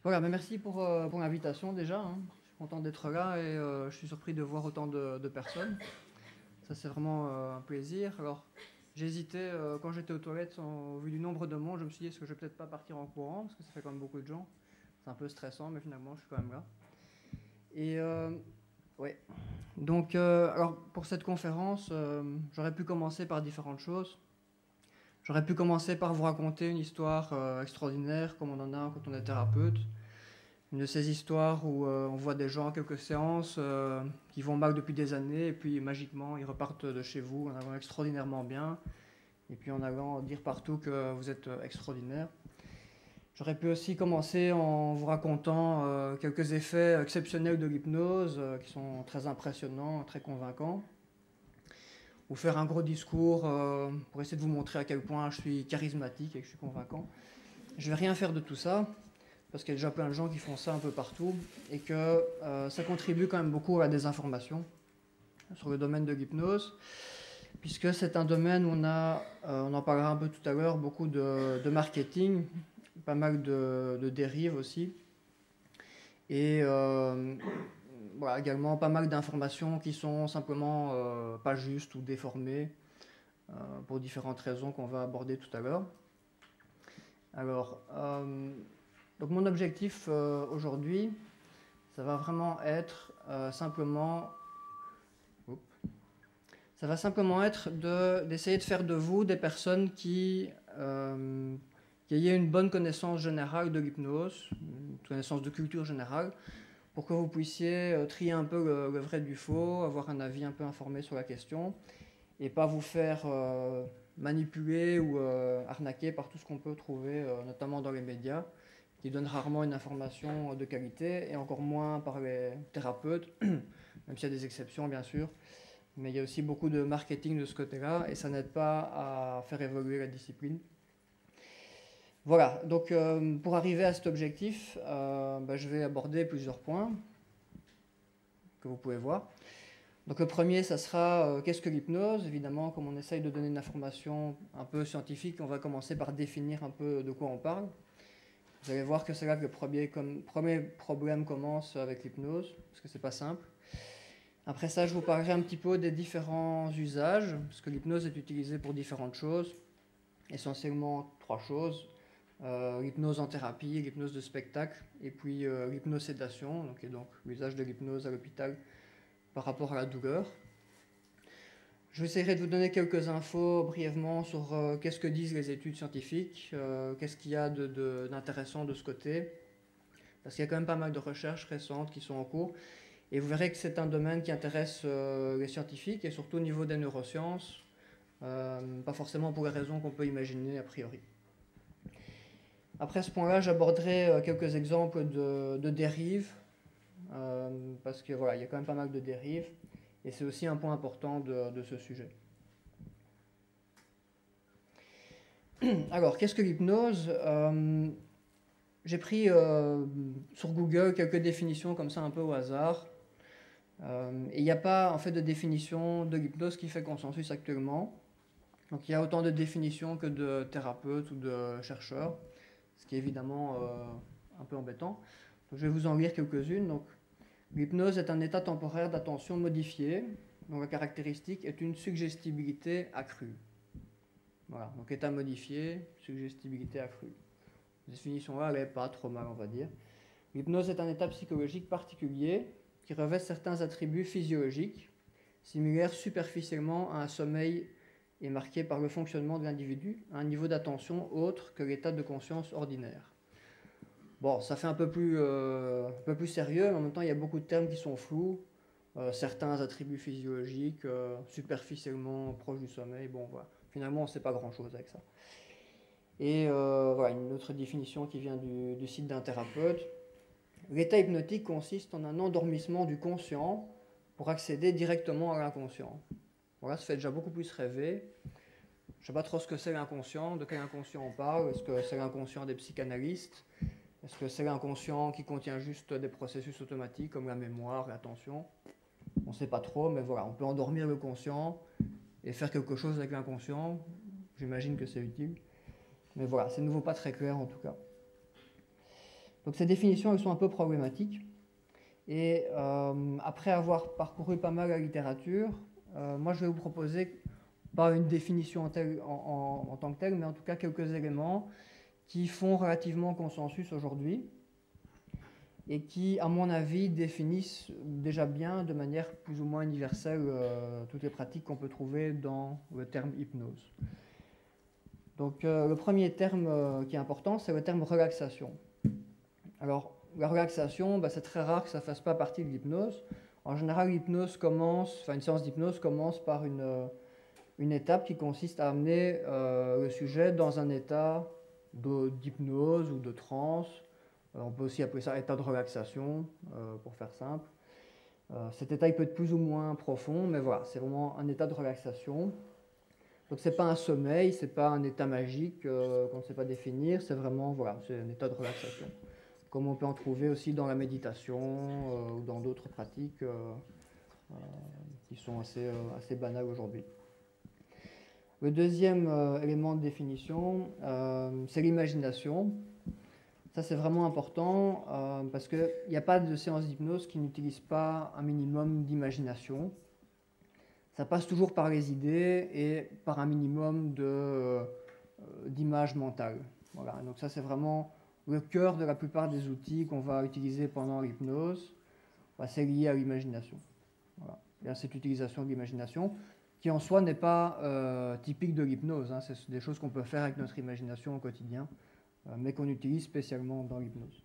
Voilà, mais merci pour l'invitation déjà, hein. Je suis content d'être là et je suis surpris de voir autant de personnes. Ça, c'est vraiment un plaisir. Alors, j'ai hésité quand j'étais aux toilettes, au vu du nombre de monde, je me suis dit, est-ce que je vais peut-être pas partir en courant, parce que ça fait quand même beaucoup de gens. C'est un peu stressant, mais finalement, je suis quand même là. Et ouais. Donc, alors, pour cette conférence, j'aurais pu commencer par différentes choses. J'aurais pu commencer par vous raconter une histoire extraordinaire, comme on en a quand on est thérapeute. Une de ces histoires où on voit des gens à quelques séances qui vont mal depuis des années et puis magiquement ils repartent de chez vous en allant extraordinairement bien et puis en allant dire partout que vous êtes extraordinaire. J'aurais pu aussi commencer en vous racontant quelques effets exceptionnels de l'hypnose qui sont très impressionnants, très convaincants. Ou faire un gros discours pour essayer de vous montrer à quel point je suis charismatique et que je suis convaincant. Je vais rien faire de tout ça, parce qu'il y a déjà plein de gens qui font ça un peu partout, et que ça contribue quand même beaucoup à la désinformation sur le domaine de l'hypnose, puisque c'est un domaine où on en parlera un peu tout à l'heure, beaucoup de marketing, pas mal de dérives aussi, et voilà, également pas mal d'informations qui sont simplement pas justes ou déformées, pour différentes raisons qu'on va aborder tout à l'heure. Alors, donc mon objectif aujourd'hui, ça va vraiment être ça va simplement être d'essayer de faire de vous des personnes qui aient une bonne connaissance générale de l'hypnose, une connaissance de culture générale, pour que vous puissiez trier un peu le vrai du faux, avoir un avis un peu informé sur la question, et pas vous faire manipuler ou arnaquer par tout ce qu'on peut trouver, notamment dans les médias, qui donnent rarement une information de qualité, et encore moins par les thérapeutes, même s'il y a des exceptions bien sûr. Mais il y a aussi beaucoup de marketing de ce côté-là, et ça n'aide pas à faire évoluer la discipline. Voilà, donc pour arriver à cet objectif, je vais aborder plusieurs points que vous pouvez voir. Donc le premier, ça sera qu'est-ce que l'hypnose? Évidemment, comme on essaye de donner une information un peu scientifique, on va commencer par définir un peu de quoi on parle. Vous allez voir que c'est là que le premier problème commence avec l'hypnose, parce que c'est pas simple. Après ça, je vous parlerai un petit peu des différents usages, parce que l'hypnose est utilisée pour différentes choses, essentiellement trois choses. L'hypnose en thérapie, l'hypnose de spectacle, et puis l'hypnosédation, donc l'usage de l'hypnose à l'hôpital par rapport à la douleur. Je essaierai de vous donner quelques infos brièvement sur qu'est-ce que disent les études scientifiques, qu'est-ce qu'il y a d'intéressant de ce côté, parce qu'il y a quand même pas mal de recherches récentes qui sont en cours, et vous verrez que c'est un domaine qui intéresse les scientifiques, et surtout au niveau des neurosciences, pas forcément pour les raisons qu'on peut imaginer a priori. Après ce point-là, j'aborderai quelques exemples de dérives, parce que voilà, il y a quand même pas mal de dérives, et c'est aussi un point important de ce sujet. Alors, qu'est-ce que l'hypnose? J'ai pris sur Google quelques définitions comme ça un peu au hasard. Et il n'y a pas en fait de définition de l'hypnose qui fait consensus actuellement. Donc il y a autant de définitions que de thérapeutes ou de chercheurs, ce qui est évidemment un peu embêtant. Donc, je vais vous en lire quelques-unes. Donc, l'hypnose est un état temporaire d'attention modifié, dont la caractéristique est une suggestibilité accrue. Voilà, donc état modifié, suggestibilité accrue. Cette définition-là, elle n'est pas trop mal, on va dire. L'hypnose est un état psychologique particulier qui revêt certains attributs physiologiques, similaires superficiellement à un sommeil et marqué par le fonctionnement de l'individu à un niveau d'attention autre que l'état de conscience ordinaire. Bon, ça fait un peu plus sérieux, mais en même temps, il y a beaucoup de termes qui sont flous. Certains attributs physiologiques, superficiellement proches du sommeil, bon, voilà. Finalement, on ne sait pas grand-chose avec ça. Et voilà, une autre définition qui vient du site d'un thérapeute. L'état hypnotique consiste en un endormissement du conscient pour accéder directement à l'inconscient. Voilà, ça fait déjà beaucoup plus rêver. Je ne sais pas trop ce que c'est l'inconscient, de quel inconscient on parle. Est-ce que c'est l'inconscient des psychanalystes? Est-ce que c'est l'inconscient qui contient juste des processus automatiques comme la mémoire, l'attention? On ne sait pas trop, mais voilà, on peut endormir le conscient et faire quelque chose avec l'inconscient. J'imagine que c'est utile. Mais voilà, c'est de nouveau pas très clair en tout cas. Donc ces définitions, elles sont un peu problématiques. Et après avoir parcouru pas mal la littérature, moi je vais vous proposer, pas une définition en tant que telle, mais en tout cas quelques éléments qui font relativement consensus aujourd'hui et qui, à mon avis, définissent déjà bien, de manière plus ou moins universelle, toutes les pratiques qu'on peut trouver dans le terme hypnose. Donc le premier terme qui est important, c'est le terme relaxation. Alors, la relaxation, c'est très rare que ça ne fasse pas partie de l'hypnose. En général, une séance d'hypnose commence par une étape qui consiste à amener le sujet dans un état d'hypnose ou de transe. On peut aussi appeler ça état de relaxation, pour faire simple. Cet état il peut être plus ou moins profond, mais voilà, c'est vraiment un état de relaxation. Donc ce n'est pas un sommeil, ce n'est pas un état magique qu'on ne sait pas définir, c'est vraiment c'est un état de relaxation. Comme on peut en trouver aussi dans la méditation ou dans d'autres pratiques qui sont assez banales aujourd'hui. Le deuxième élément de définition, c'est l'imagination. Ça, c'est vraiment important parce qu'il n'y a pas de séance d'hypnose qui n'utilise pas un minimum d'imagination. Ça passe toujours par les idées et par un minimum d'images mentales. Voilà. Donc ça, c'est vraiment le cœur de la plupart des outils qu'on va utiliser pendant l'hypnose. C'est lié à l'imagination. Voilà. Il y a cette utilisation de l'imagination qui en soi n'est pas typique de l'hypnose. C'est des choses qu'on peut faire avec notre imagination au quotidien, mais qu'on utilise spécialement dans l'hypnose.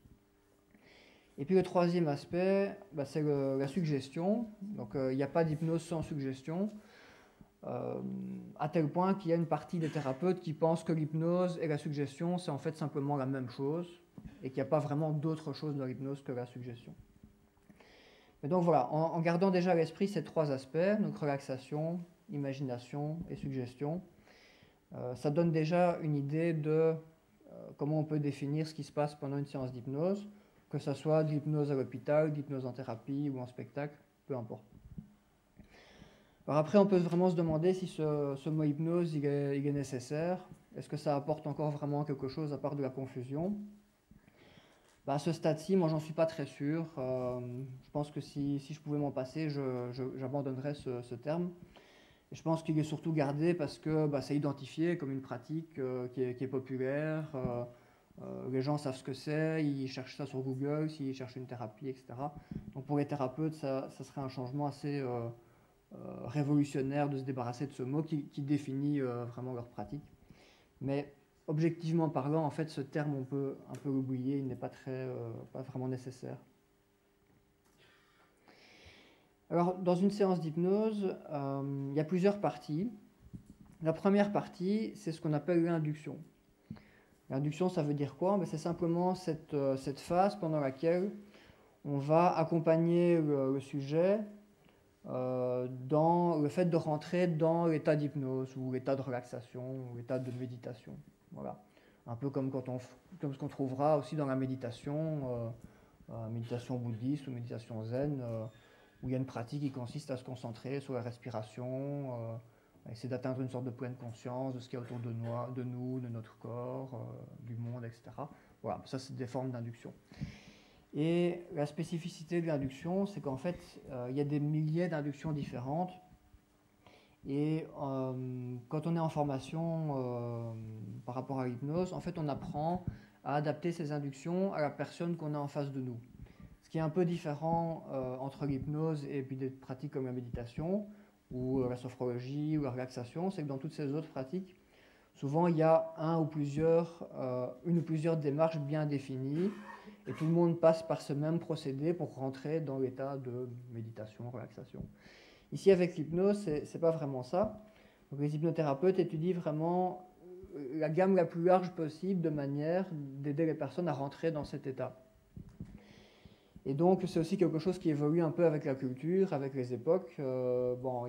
Et puis le troisième aspect, c'est la suggestion. Donc il n'y a pas d'hypnose sans suggestion, à tel point qu'il y a une partie des thérapeutes qui pensent que l'hypnose et la suggestion, c'est en fait simplement la même chose, et qu'il n'y a pas vraiment d'autre chose dans l'hypnose que la suggestion. Et donc voilà, en gardant déjà à l'esprit ces trois aspects, donc relaxation, imagination et suggestion, ça donne déjà une idée de comment on peut définir ce qui se passe pendant une séance d'hypnose, que ce soit de l'hypnose à l'hôpital, de l'hypnose en thérapie ou en spectacle, peu importe. Alors après, on peut vraiment se demander si ce mot hypnose il est nécessaire. Est-ce que ça apporte encore vraiment quelque chose à part de la confusion? À ce stade-ci, moi, j'en suis pas très sûr. Je pense que si je pouvais m'en passer, j'abandonnerais ce terme. Et je pense qu'il est surtout gardé parce que c'est identifié comme une pratique qui est populaire. Les gens savent ce que c'est, ils cherchent ça sur Google, s'ils cherchent une thérapie, etc. Donc pour les thérapeutes, ça serait un changement assez révolutionnaire de se débarrasser de ce mot qui définit vraiment leur pratique. Mais objectivement parlant, en fait, ce terme, on peut un peu l'oublier, il n'est pas vraiment nécessaire. Alors, dans une séance d'hypnose, il y a plusieurs parties. La première partie, c'est ce qu'on appelle l'induction. L'induction, ça veut dire quoi? C'est simplement cette phase pendant laquelle on va accompagner le sujet dans le fait de rentrer dans l'état d'hypnose ou l'état de relaxation ou l'état de méditation. Voilà. Un peu comme ce qu'on trouvera aussi dans la méditation, méditation bouddhiste ou méditation zen, où il y a une pratique qui consiste à se concentrer sur la respiration, essayer d'atteindre une sorte de pleine conscience de ce qu'il y a autour de nous, de notre corps, du monde, etc. Voilà, ça c'est des formes d'induction. Et la spécificité de l'induction, c'est qu'en fait, il y a des milliers d'inductions différentes. Et quand on est en formation par rapport à l'hypnose, en fait, on apprend à adapter ces inductions à la personne qu'on a en face de nous. Ce qui est un peu différent entre l'hypnose et puis des pratiques comme la méditation ou la sophrologie ou la relaxation, c'est que dans toutes ces autres pratiques, souvent il y a une ou plusieurs démarches bien définies et tout le monde passe par ce même procédé pour rentrer dans l'état de méditation, relaxation. Ici, avec l'hypnose, ce n'est pas vraiment ça. Donc, les hypnothérapeutes étudient vraiment la gamme la plus large possible de manière d'aider les personnes à rentrer dans cet état. Et donc, c'est aussi quelque chose qui évolue un peu avec la culture, avec les époques. Il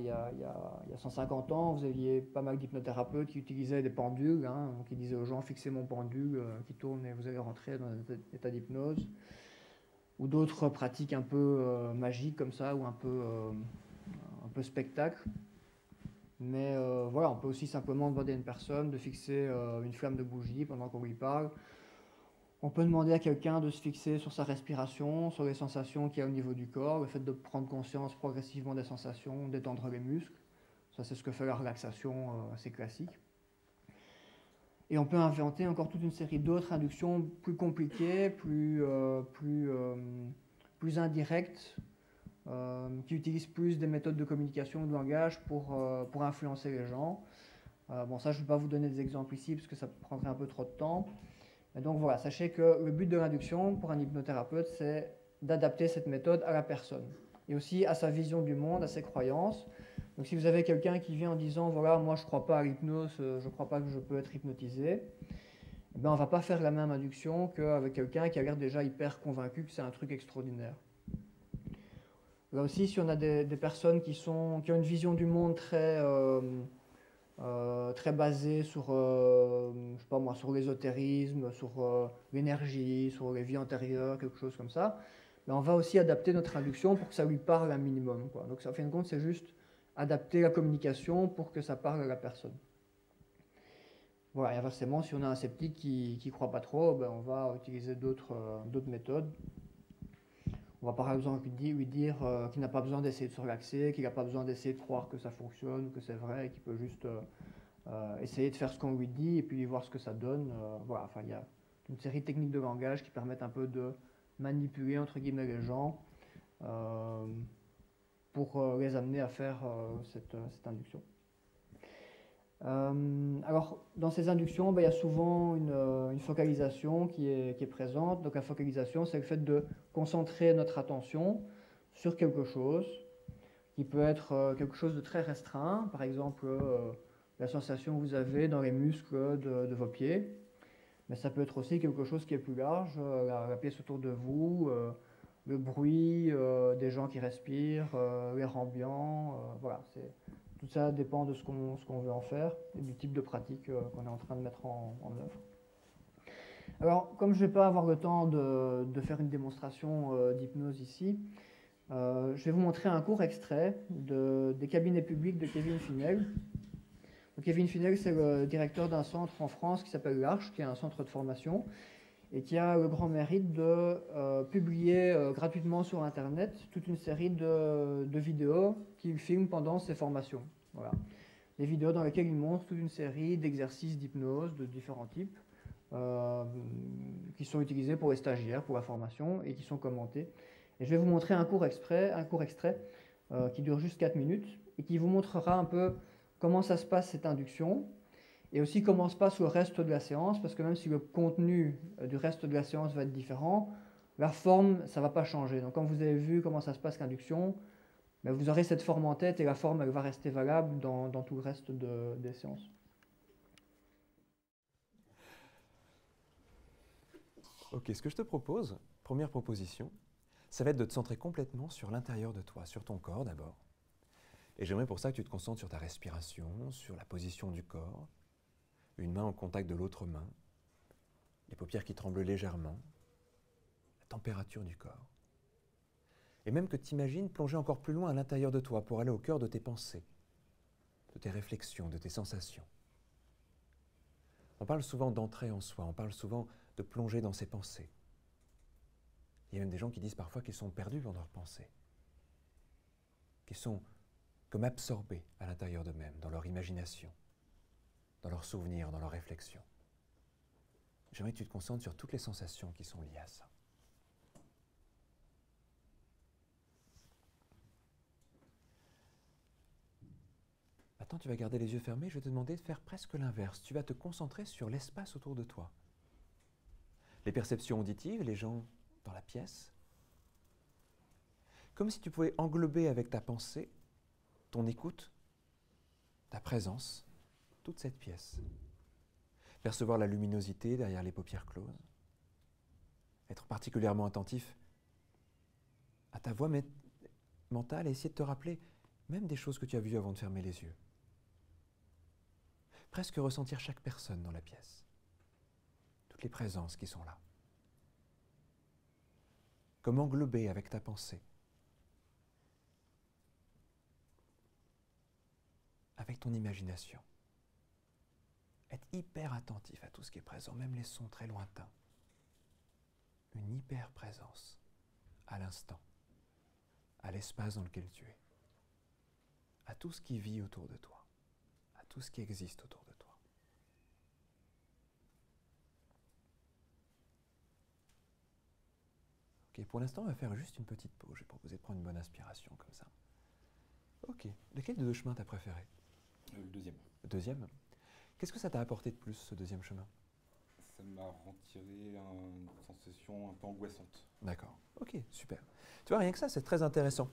y a 150 ans, vous aviez pas mal d'hypnothérapeutes qui utilisaient des pendules, donc ils disaient aux gens, fixez mon pendule qui tourne et vous allez rentrer dans un état d'hypnose. Ou d'autres pratiques un peu magiques comme ça, ou un peu spectacle. Mais voilà, on peut aussi simplement demander à une personne de fixer une flamme de bougie pendant qu'on lui parle. On peut demander à quelqu'un de se fixer sur sa respiration, sur les sensations qu'il y a au niveau du corps, le fait de prendre conscience progressivement des sensations, d'étendre les muscles. Ça, c'est ce que fait la relaxation assez classique. Et on peut inventer encore toute une série d'autres inductions plus compliquées, plus indirectes, qui utilisent plus des méthodes de communication ou de langage pour influencer les gens. Bon, ça, je ne vais pas vous donner des exemples ici parce que ça prendrait un peu trop de temps. Et donc voilà, sachez que le but de l'induction pour un hypnothérapeute, c'est d'adapter cette méthode à la personne et aussi à sa vision du monde, à ses croyances. Donc si vous avez quelqu'un qui vient en disant voilà, moi je ne crois pas à l'hypnose, je ne crois pas que je peux être hypnotisé, eh bien, on ne va pas faire la même induction qu'avec quelqu'un qui a l'air déjà hyper convaincu que c'est un truc extraordinaire. Là aussi, si on a des personnes qui ont une vision du monde très basée sur, je sais pas moi, sur l'ésotérisme, sur l'énergie, sur les vies antérieures, quelque chose comme ça, mais on va aussi adapter notre induction pour que ça lui parle un minimum, quoi. Donc, en fin de compte, c'est juste adapter la communication pour que ça parle à la personne. Voilà, et inversement, si on a un sceptique qui ne croit pas trop, ben, on va utiliser d'autres méthodes. On va par exemple lui dire qu'il n'a pas besoin d'essayer de se relaxer, qu'il n'a pas besoin d'essayer de croire que ça fonctionne, que c'est vrai, et qu'il peut juste essayer de faire ce qu'on lui dit et puis voir ce que ça donne. Voilà, enfin, il y a une série de techniques de langage qui permettent un peu de manipuler entre guillemets les gens pour les amener à faire cette induction. Alors, dans ces inductions, ben, il y a souvent une focalisation qui est présente. Donc, la focalisation, c'est le fait de concentrer notre attention sur quelque chose qui peut être quelque chose de très restreint. Par exemple, la sensation que vous avez dans les muscles de vos pieds. Mais ça peut être aussi quelque chose qui est plus large, la pièce autour de vous, le bruit des gens qui respirent, l'air ambiant. Voilà, tout ça dépend de ce qu'on veut en faire et du type de pratique qu'on est en train de mettre en œuvre. Alors, comme je ne vais pas avoir le temps de faire une démonstration d'hypnose ici, je vais vous montrer un court extrait des cabinets publics de Kevin Finel. Donc, Kevin Finel, c'est le directeur d'un centre en France qui s'appelle l'Arche, qui est un centre de formation, et qui a le grand mérite de publier gratuitement sur Internet toute une série de vidéos qu'il filme pendant ses formations. Voilà. Des vidéos dans lesquelles il montre toute une série d'exercices d'hypnose de différents types qui sont utilisés pour les stagiaires, pour la formation, et qui sont commentés. Et je vais vous montrer un court extrait qui dure juste 4 minutes, et qui vous montrera un peu comment ça se passe cette induction, et aussi comment se passe le reste de la séance, parce que même si le contenu du reste de la séance va être différent, la forme, ça ne va pas changer. Donc quand vous avez vu comment ça se passe l'induction, ben vous aurez cette forme en tête et la forme, elle va rester valable dans tout le reste des séances. Ok, ce que je te propose, première proposition, ça va être de te centrer complètement sur l'intérieur de toi, sur ton corps d'abord. Et j'aimerais pour ça que tu te concentres sur ta respiration, sur la position du corps, une main au contact de l'autre main, les paupières qui tremblent légèrement, la température du corps. Et même que tu imagines plonger encore plus loin à l'intérieur de toi pour aller au cœur de tes pensées, de tes réflexions, de tes sensations. On parle souvent d'entrer en soi, on parle souvent de plonger dans ses pensées. Il y a même des gens qui disent parfois qu'ils sont perdus dans leurs pensées, qu'ils sont comme absorbés à l'intérieur d'eux-mêmes, dans leur imagination, dans leurs souvenirs, dans leurs réflexions. J'aimerais que tu te concentres sur toutes les sensations qui sont liées à ça. Maintenant, tu vas garder les yeux fermés, je vais te demander de faire presque l'inverse. Tu vas te concentrer sur l'espace autour de toi. Les perceptions auditives, les gens dans la pièce. Comme si tu pouvais englober avec ta pensée, ton écoute, ta présence, toute cette pièce. Percevoir la luminosité derrière les paupières closes. Être particulièrement attentif à ta voix mentale et essayer de te rappeler même des choses que tu as vues avant de fermer les yeux. Presque ressentir chaque personne dans la pièce. Toutes les présences qui sont là. Comme englober avec ta pensée. Avec ton imagination. Être hyper attentif à tout ce qui est présent, même les sons très lointains. une hyper-présence à l'instant, à l'espace dans lequel tu es, à tout ce qui vit autour de toi, à tout ce qui existe autour de toi. Ok, pour l'instant, on va faire juste une petite pause. Je vais proposer de prendre une bonne inspiration comme ça. Ok, lequel des deux chemins t'as préféré? Le deuxième. Le deuxième? Qu'est-ce que ça t'a apporté de plus, ce deuxième chemin? Ça m'a retiré une sensation un peu angoissante. D'accord, ok, super. Tu vois, rien que ça, c'est très intéressant.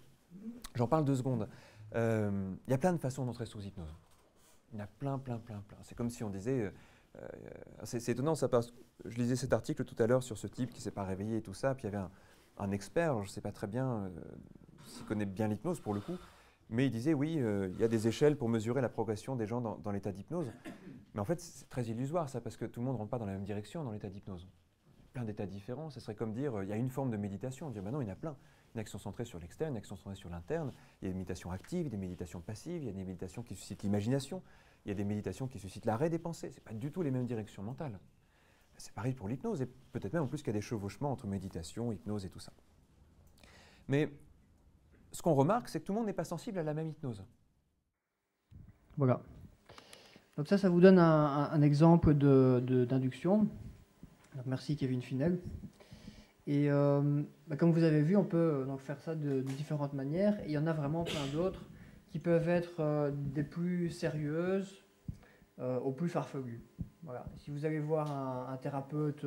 J'en parle 2 secondes. Il y a plein de façons d'entrer sous hypnose. Il y en a plein. C'est comme si on disait... c'est étonnant, ça passe. Je lisais cet article tout à l'heure sur ce type qui ne s'est pas réveillé et tout ça, puis il y avait un expert, je ne sais pas très bien s'il connaît bien l'hypnose pour le coup, mais il disait oui, il y a des échelles pour mesurer la progression des gens dans l'état d'hypnose. Mais en fait, c'est très illusoire ça, parce que tout le monde ne rentre pas dans la même direction dans l'état d'hypnose. Plein d'états différents, ce serait comme dire, il y a une forme de méditation. Dire, ben non, il y en a plein. Il y en a qui sont centrés sur l'externe, il y en a qui sont centrés sur l'interne. Il y a des méditations actives, des méditations passives, il y a des méditations qui suscitent l'imagination, il y a des méditations qui suscitent l'arrêt des pensées. Ce n'est pas du tout les mêmes directions mentales. C'est pareil pour l'hypnose, et peut-être même en plus qu'il y a des chevauchements entre méditation, hypnose et tout ça. Mais ce qu'on remarque, c'est que tout le monde n'est pas sensible à la même hypnose. Voilà. Donc ça vous donne un exemple d'induction. Merci Kevin Finel. Et comme vous avez vu, on peut donc faire ça de différentes manières. Et il y en a vraiment plein d'autres qui peuvent être des plus sérieuses aux plus farfelues. Voilà. Si vous allez voir un thérapeute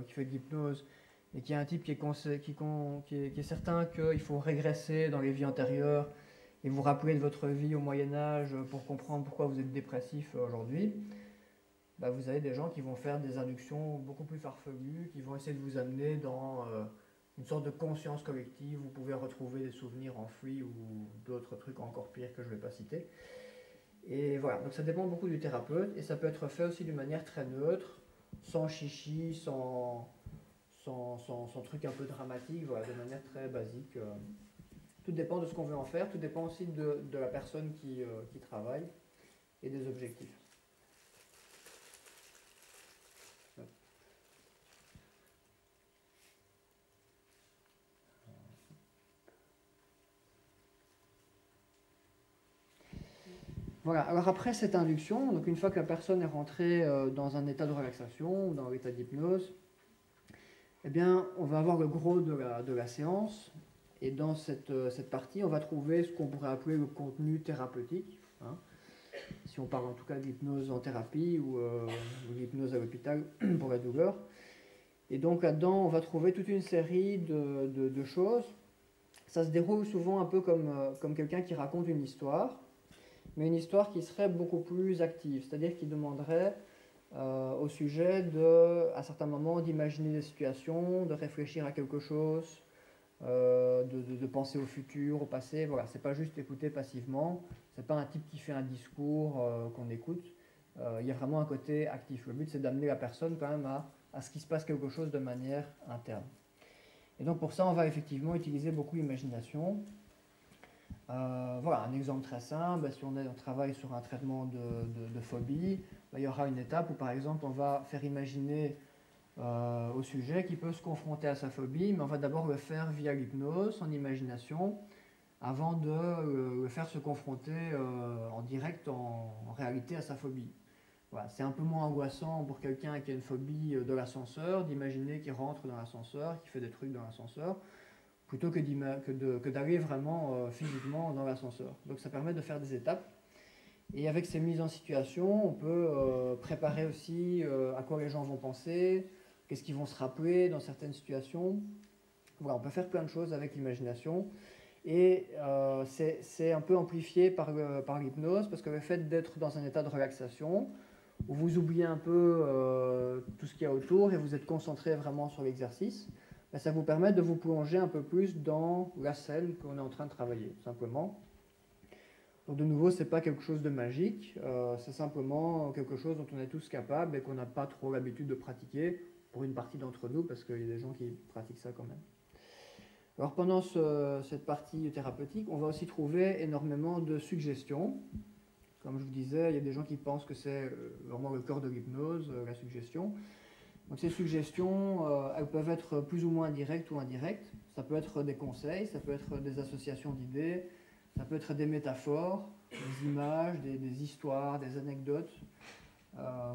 qui fait de l'hypnose et qui est un type qui est certain qu'il faut régresser dans les vies antérieures et vous rappeler de votre vie au Moyen-Âge pour comprendre pourquoi vous êtes dépressif aujourd'hui, bah vous avez des gens qui vont faire des inductions beaucoup plus farfelues, qui vont essayer de vous amener dans une sorte de conscience collective. Vous pouvez retrouver des souvenirs enfouis ou d'autres trucs encore pires que je ne vais pas citer. Et voilà, donc ça dépend beaucoup du thérapeute, et ça peut être fait aussi d'une manière très neutre, sans chichi, sans truc un peu dramatique, voilà, de manière très basique. Tout dépend de ce qu'on veut en faire, tout dépend aussi de la personne qui travaille et des objectifs. Voilà, alors après cette induction, donc une fois que la personne est rentrée dans un état de relaxation ou dans l'état d'hypnose, eh bien, on va avoir le gros de la séance, et dans cette partie, on va trouver ce qu'on pourrait appeler le contenu thérapeutique, hein, si on parle en tout cas d'hypnose en thérapie ou l'hypnose à l'hôpital pour la douleur. Et donc là-dedans, on va trouver toute une série de choses. Ça se déroule souvent un peu comme quelqu'un qui raconte une histoire, mais une histoire qui serait beaucoup plus active, c'est-à-dire qui demanderait au sujet à certains moments d'imaginer des situations, de réfléchir à quelque chose, de penser au futur, au passé. Voilà, c'est pas juste écouter passivement, c'est pas un type qui fait un discours qu'on écoute. Il y a vraiment un côté actif. Le but, c'est d'amener la personne quand même à ce qu'il se passe quelque chose de manière interne. Et donc pour ça, on va effectivement utiliser beaucoup l'imagination. Voilà, un exemple très simple, si on travaille sur un traitement de phobie, il y aura une étape où par exemple on va faire imaginer au sujet qui peut se confronter à sa phobie, mais on va d'abord le faire via l'hypnose, en imagination, avant de le faire se confronter en direct, en réalité, à sa phobie. Voilà, c'est un peu moins angoissant pour quelqu'un qui a une phobie de l'ascenseur, d'imaginer qu'il rentre dans l'ascenseur, qu'il fait des trucs dans l'ascenseur, plutôt que d'aller vraiment physiquement dans l'ascenseur. Donc ça permet de faire des étapes. Et avec ces mises en situation, on peut préparer aussi à quoi les gens vont penser, qu'est-ce qu'ils vont se rappeler dans certaines situations. Voilà, on peut faire plein de choses avec l'imagination. Et c'est un peu amplifié par l'hypnose, parce que le fait d'être dans un état de relaxation, où vous oubliez un peu tout ce qu'il y a autour et vous êtes concentré vraiment sur l'exercice, ben ça vous permet de vous plonger un peu plus dans la scène qu'on est en train de travailler, simplement. Donc de nouveau, ce n'est pas quelque chose de magique, c'est simplement quelque chose dont on est tous capables et qu'on n'a pas trop l'habitude de pratiquer, pour une partie d'entre nous, parce qu'il y a des gens qui pratiquent ça quand même. Alors pendant cette partie thérapeutique, on va aussi trouver énormément de suggestions. Comme je vous disais, il y a des gens qui pensent que c'est vraiment le cœur de l'hypnose, la suggestion. Donc ces suggestions, elles peuvent être plus ou moins directes ou indirectes. Ça peut être des conseils, ça peut être des associations d'idées, ça peut être des métaphores, des images, des histoires, des anecdotes.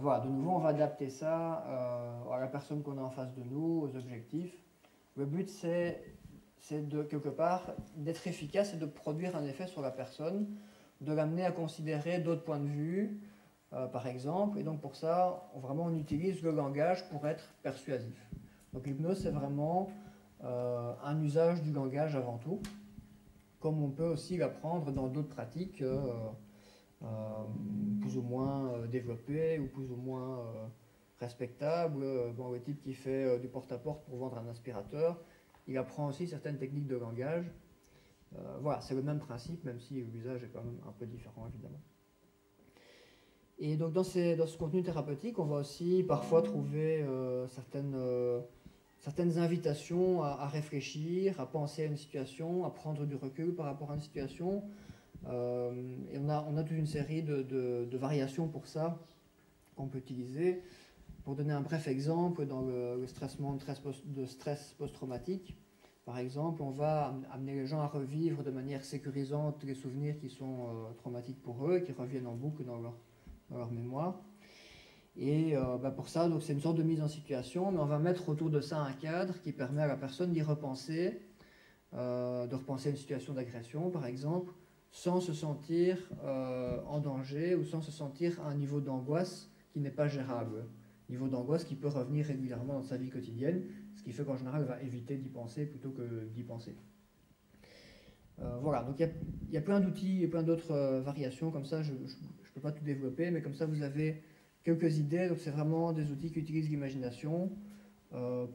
Voilà, de nouveau, on va adapter ça à la personne qu'on a en face de nous, aux objectifs. Le but, c'est de, quelque part, d'être efficace et de produire un effet sur la personne, de l'amener à considérer d'autres points de vue, par exemple. Et donc, pour ça, on utilise le langage pour être persuasif. Donc, l'hypnose, c'est vraiment un usage du langage avant tout, comme on peut aussi l'apprendre dans d'autres pratiques plus ou moins développées ou plus ou moins respectables. Bon, le type qui fait du porte-à-porte pour vendre un aspirateur, il apprend aussi certaines techniques de langage. Voilà, c'est le même principe, même si l'usage est quand même un peu différent, évidemment. Et donc, dans ce contenu thérapeutique, on va aussi parfois trouver certaines invitations à réfléchir, à penser à une situation, à prendre du recul par rapport à une situation. Et on a toute une série de variations pour ça qu'on peut utiliser. Pour donner un bref exemple, dans le stress post-traumatique, par exemple, on va amener les gens à revivre de manière sécurisante les souvenirs qui sont traumatiques pour eux, qui reviennent en boucle dans leur mémoire. Et pour ça, c'est une sorte de mise en situation, mais on va mettre autour de ça un cadre qui permet à la personne d'y repenser, de repenser à une situation d'agression, par exemple, sans se sentir en danger ou sans se sentir à un niveau d'angoisse qui n'est pas gérable. Niveau d'angoisse qui peut revenir régulièrement dans sa vie quotidienne, ce qui fait qu'en général, elle va éviter d'y penser plutôt que d'y penser. Voilà, donc il y a plein d'outils et plein d'autres variations comme ça, je ne peux pas tout développer, mais comme ça vous avez quelques idées. Donc c'est vraiment des outils qui utilisent l'imagination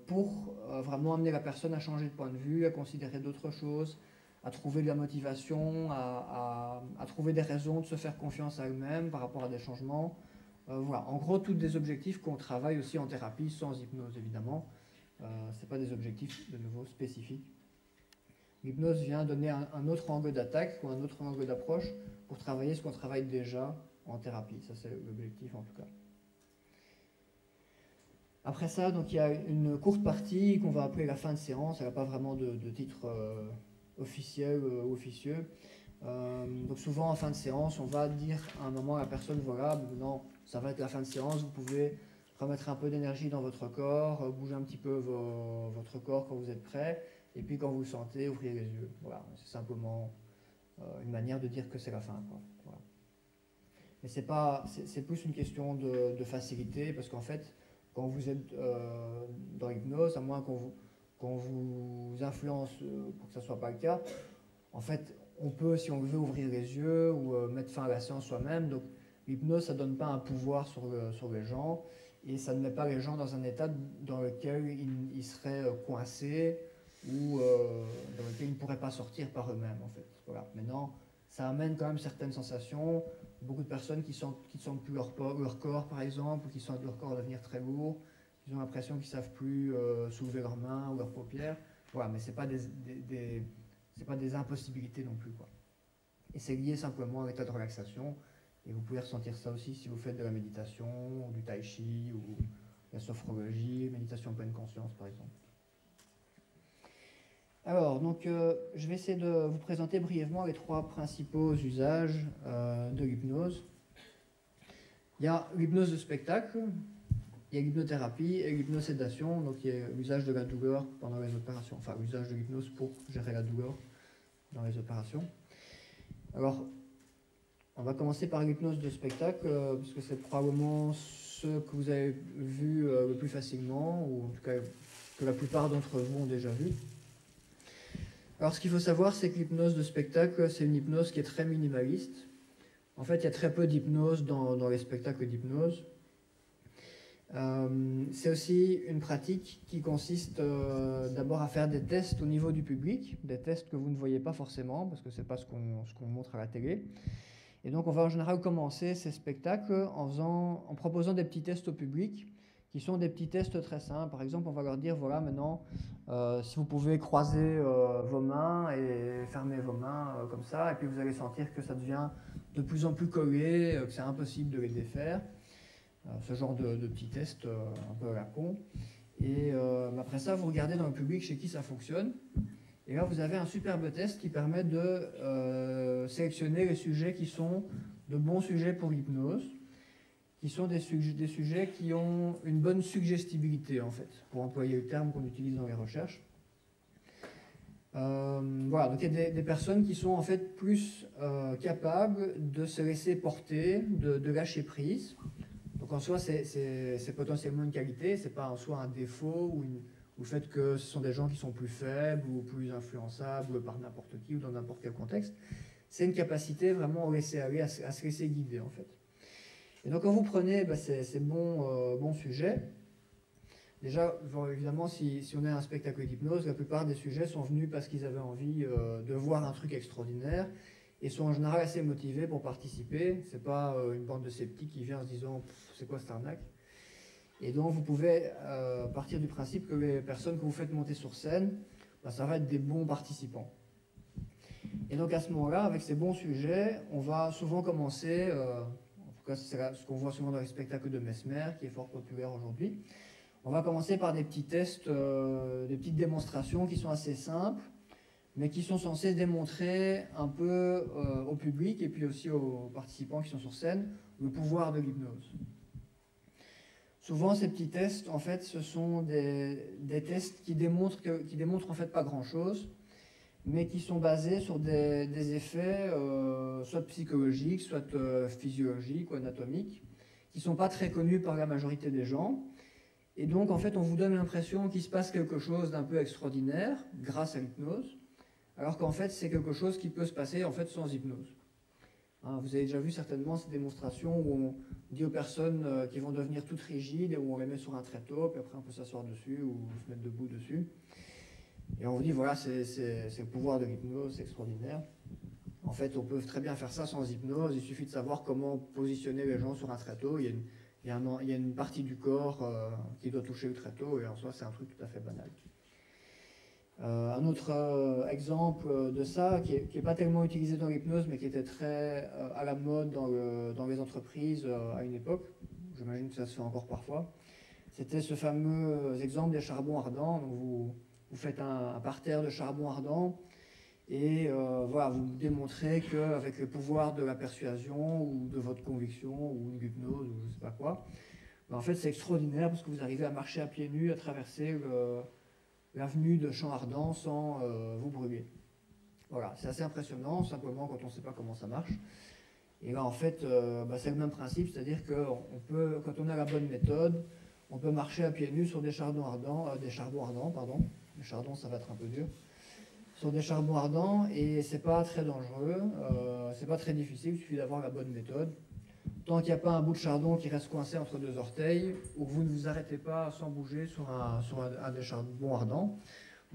pour vraiment amener la personne à changer de point de vue, à considérer d'autres choses, à trouver de la motivation, à trouver des raisons de se faire confiance à elle-même par rapport à des changements. Voilà, en gros, tous des objectifs qu'on travaille aussi en thérapie, sans hypnose évidemment. Ce n'est pas des objectifs de nouveau spécifiques. L'hypnose vient donner un autre angle d'attaque ou un autre angle d'approche pour travailler ce qu'on travaille déjà en thérapie. Ça, c'est l'objectif en tout cas. Après ça, donc, il y a une courte partie qu'on va appeler la fin de séance. Elle n'a pas vraiment de titre officiel ou officieux. Donc souvent en fin de séance, on va dire à un moment à la personne, voilà, maintenant ça va être la fin de séance, vous pouvez remettre un peu d'énergie dans votre corps, bouger un petit peu votre corps quand vous êtes prêt, et puis quand vous le sentez, ouvrez les yeux. Voilà, c'est simplement une manière de dire que c'est la fin, quoi. Voilà. Mais c'est plus une question de facilité, parce qu'en fait, quand vous êtes dans l'hypnose, à moins qu'on vous influence pour que ça ne soit pas le cas, en fait, on peut, si on veut, ouvrir les yeux ou mettre fin à la séance soi-même. Donc l'hypnose, ça ne donne pas un pouvoir sur les gens, et ça ne met pas les gens dans un état dans lequel ils seraient coincés ou dans lequel ils ne pourraient pas sortir par eux-mêmes, en fait. Voilà. Maintenant, ça amène quand même certaines sensations. Beaucoup de personnes qui sentent plus leur corps, par exemple, ou qui sentent leur corps devenir très lourd, qui ont l'impression qu'ils ne savent plus soulever leurs mains ou leurs paupières. Voilà, mais ce n'est pas c'est pas des impossibilités non plus, quoi. Et c'est lié simplement à l'état de relaxation. Et vous pouvez ressentir ça aussi si vous faites de la méditation, ou du tai chi, ou de la sophrologie, méditation pleine conscience, par exemple. Alors, donc, je vais essayer de vous présenter brièvement les trois principaux usages de l'hypnose. Il y a l'hypnose de spectacle, il y a l'hypnothérapie et l'hypnosédation, donc il y a l'usage de la douleur pendant les opérations, enfin l'usage de l'hypnose pour gérer la douleur dans les opérations. Alors, on va commencer par l'hypnose de spectacle, parce que c'est probablement ce que vous avez vu le plus facilement, ou en tout cas que la plupart d'entre vous ont déjà vu. Alors, ce qu'il faut savoir, c'est que l'hypnose de spectacle, c'est une hypnose qui est très minimaliste. En fait, il y a très peu d'hypnose dans les spectacles d'hypnose. C'est aussi une pratique qui consiste d'abord à faire des tests au niveau du public, des tests que vous ne voyez pas forcément, parce que ce n'est pas ce qu'on montre à la télé. Et donc on va en général commencer ces spectacles en proposant des petits tests au public, qui sont des petits tests très simples. Par exemple, on va leur dire, voilà, maintenant, si vous pouvez croiser vos mains et fermer vos mains comme ça, et puis vous allez sentir que ça devient de plus en plus collé, que c'est impossible de les défaire. Ce genre de petits tests un peu à la con. Et après ça, vous regardez dans le public chez qui ça fonctionne. Et là, vous avez un superbe test qui permet de sélectionner les sujets qui sont de bons sujets pour l'hypnose, qui sont des sujets qui ont une bonne suggestibilité, en fait, pour employer le terme qu'on utilise dans les recherches. Voilà, donc il y a des personnes qui sont en fait plus capables de se laisser porter, de lâcher prise. Donc en soi, c'est potentiellement une qualité, c'est pas en soi un défaut ou le fait que ce sont des gens qui sont plus faibles ou plus influençables par n'importe qui ou dans n'importe quel contexte. C'est une capacité vraiment à laisser aller, à se laisser guider en fait. Et donc quand vous prenez ces bons sujets, déjà, évidemment, si on est un spectacle d'hypnose, la plupart des sujets sont venus parce qu'ils avaient envie de voir un truc extraordinaire et sont en général assez motivés pour participer. C'est pas une bande de sceptiques qui vient en se disant « c'est quoi cette arnaque ?» Et donc vous pouvez partir du principe que les personnes que vous faites monter sur scène, ça va être des bons participants. Et donc à ce moment-là, avec ces bons sujets, on va souvent commencer, en tout cas c'est ce qu'on voit souvent dans les spectacles de Mesmer, qui est fort populaire aujourd'hui, on va commencer par des petits tests, des petites démonstrations qui sont assez simples, mais qui sont censées démontrer un peu au public et puis aussi aux participants qui sont sur scène le pouvoir de l'hypnose. Souvent, ces petits tests, en fait, ce sont des tests qui démontrent en fait pas grand-chose, mais qui sont basés sur des effets soit psychologiques, soit physiologiques ou anatomiques, qui ne sont pas très connus par la majorité des gens. Et donc, en fait, on vous donne l'impression qu'il se passe quelque chose d'un peu extraordinaire grâce à l'hypnose, alors qu'en fait, c'est quelque chose qui peut se passer en fait sans hypnose. Hein, vous avez déjà vu certainement ces démonstrations où on dit aux personnes qui vont devenir toutes rigides et où on les met sur un tréteau, puis après on peut s'asseoir dessus ou se mettre debout dessus. Et on vous dit, voilà, c'est le pouvoir de l'hypnose, c'est extraordinaire. En fait, on peut très bien faire ça sans hypnose, il suffit de savoir comment positionner les gens sur un tréteau. Il y a une partie du corps qui doit toucher le tréteau, et en soi, c'est un truc tout à fait banal. Un autre exemple de ça, qui n'est pas tellement utilisé dans l'hypnose, mais qui était très à la mode dans les entreprises à une époque, j'imagine que ça se fait encore parfois, c'était ce fameux exemple des charbons ardents. Donc vous faites un parterre de charbon ardent, et voilà, vous démontrez qu'avec le pouvoir de la persuasion, ou de votre conviction, ou de l'hypnose, ou je ne sais pas quoi, en fait c'est extraordinaire parce que vous arrivez à marcher à pieds nus, à traverser l'avenue de champs ardents sans vous brûler. Voilà, c'est assez impressionnant, simplement quand on ne sait pas comment ça marche. Et là, en fait, c'est le même principe, c'est-à-dire que quand on a la bonne méthode, on peut marcher à pieds nus sur des charbons ardents, les chardons, ça va être un peu dur, sur des charbons ardents, et c'est pas très dangereux, c'est pas très difficile, il suffit d'avoir la bonne méthode. Tant qu'il n'y a pas un bout de chardon qui reste coincé entre deux orteils, ou que vous ne vous arrêtez pas sans bouger sur un des charbons ardents,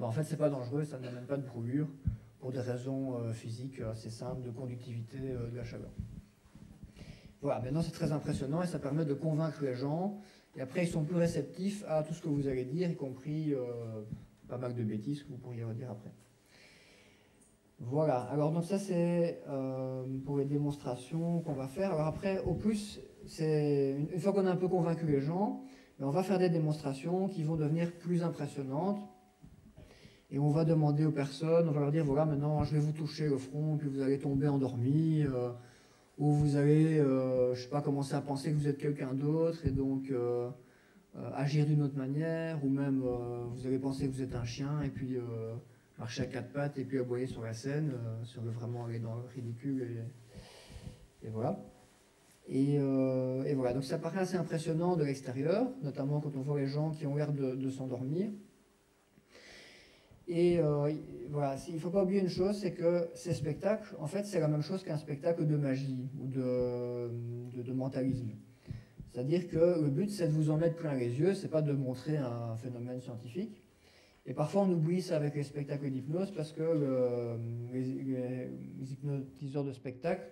en fait, c'est pas dangereux, ça n'amène pas de brûlure, pour des raisons physiques assez simples de conductivité de la chaleur. Voilà, maintenant c'est très impressionnant et ça permet de convaincre les gens, et après ils sont plus réceptifs à tout ce que vous allez dire, y compris pas mal de bêtises que vous pourriez redire après. Voilà, alors donc ça c'est pour les démonstrations qu'on va faire. Alors après, au plus, une fois qu'on a un peu convaincu les gens, on va faire des démonstrations qui vont devenir plus impressionnantes. Et on va demander aux personnes, on va leur dire, voilà, maintenant je vais vous toucher le front, puis vous allez tomber endormi, ou vous allez, je sais pas, commencer à penser que vous êtes quelqu'un d'autre, et donc agir d'une autre manière, ou même vous allez penser que vous êtes un chien, et puis marcher à quatre pattes et puis aboyer sur la scène, si on veut vraiment aller dans le ridicule, et voilà. Et voilà, donc ça paraît assez impressionnant de l'extérieur, notamment quand on voit les gens qui ont l'air de s'endormir. Et voilà, il ne faut pas oublier une chose, c'est que ces spectacles, en fait, c'est la même chose qu'un spectacle de magie ou de mentalisme. C'est-à-dire que le but, c'est de vous en mettre plein les yeux, c'est pas de montrer un phénomène scientifique. Et parfois, on oublie ça avec les spectacles d'hypnose parce que les hypnotiseurs de spectacle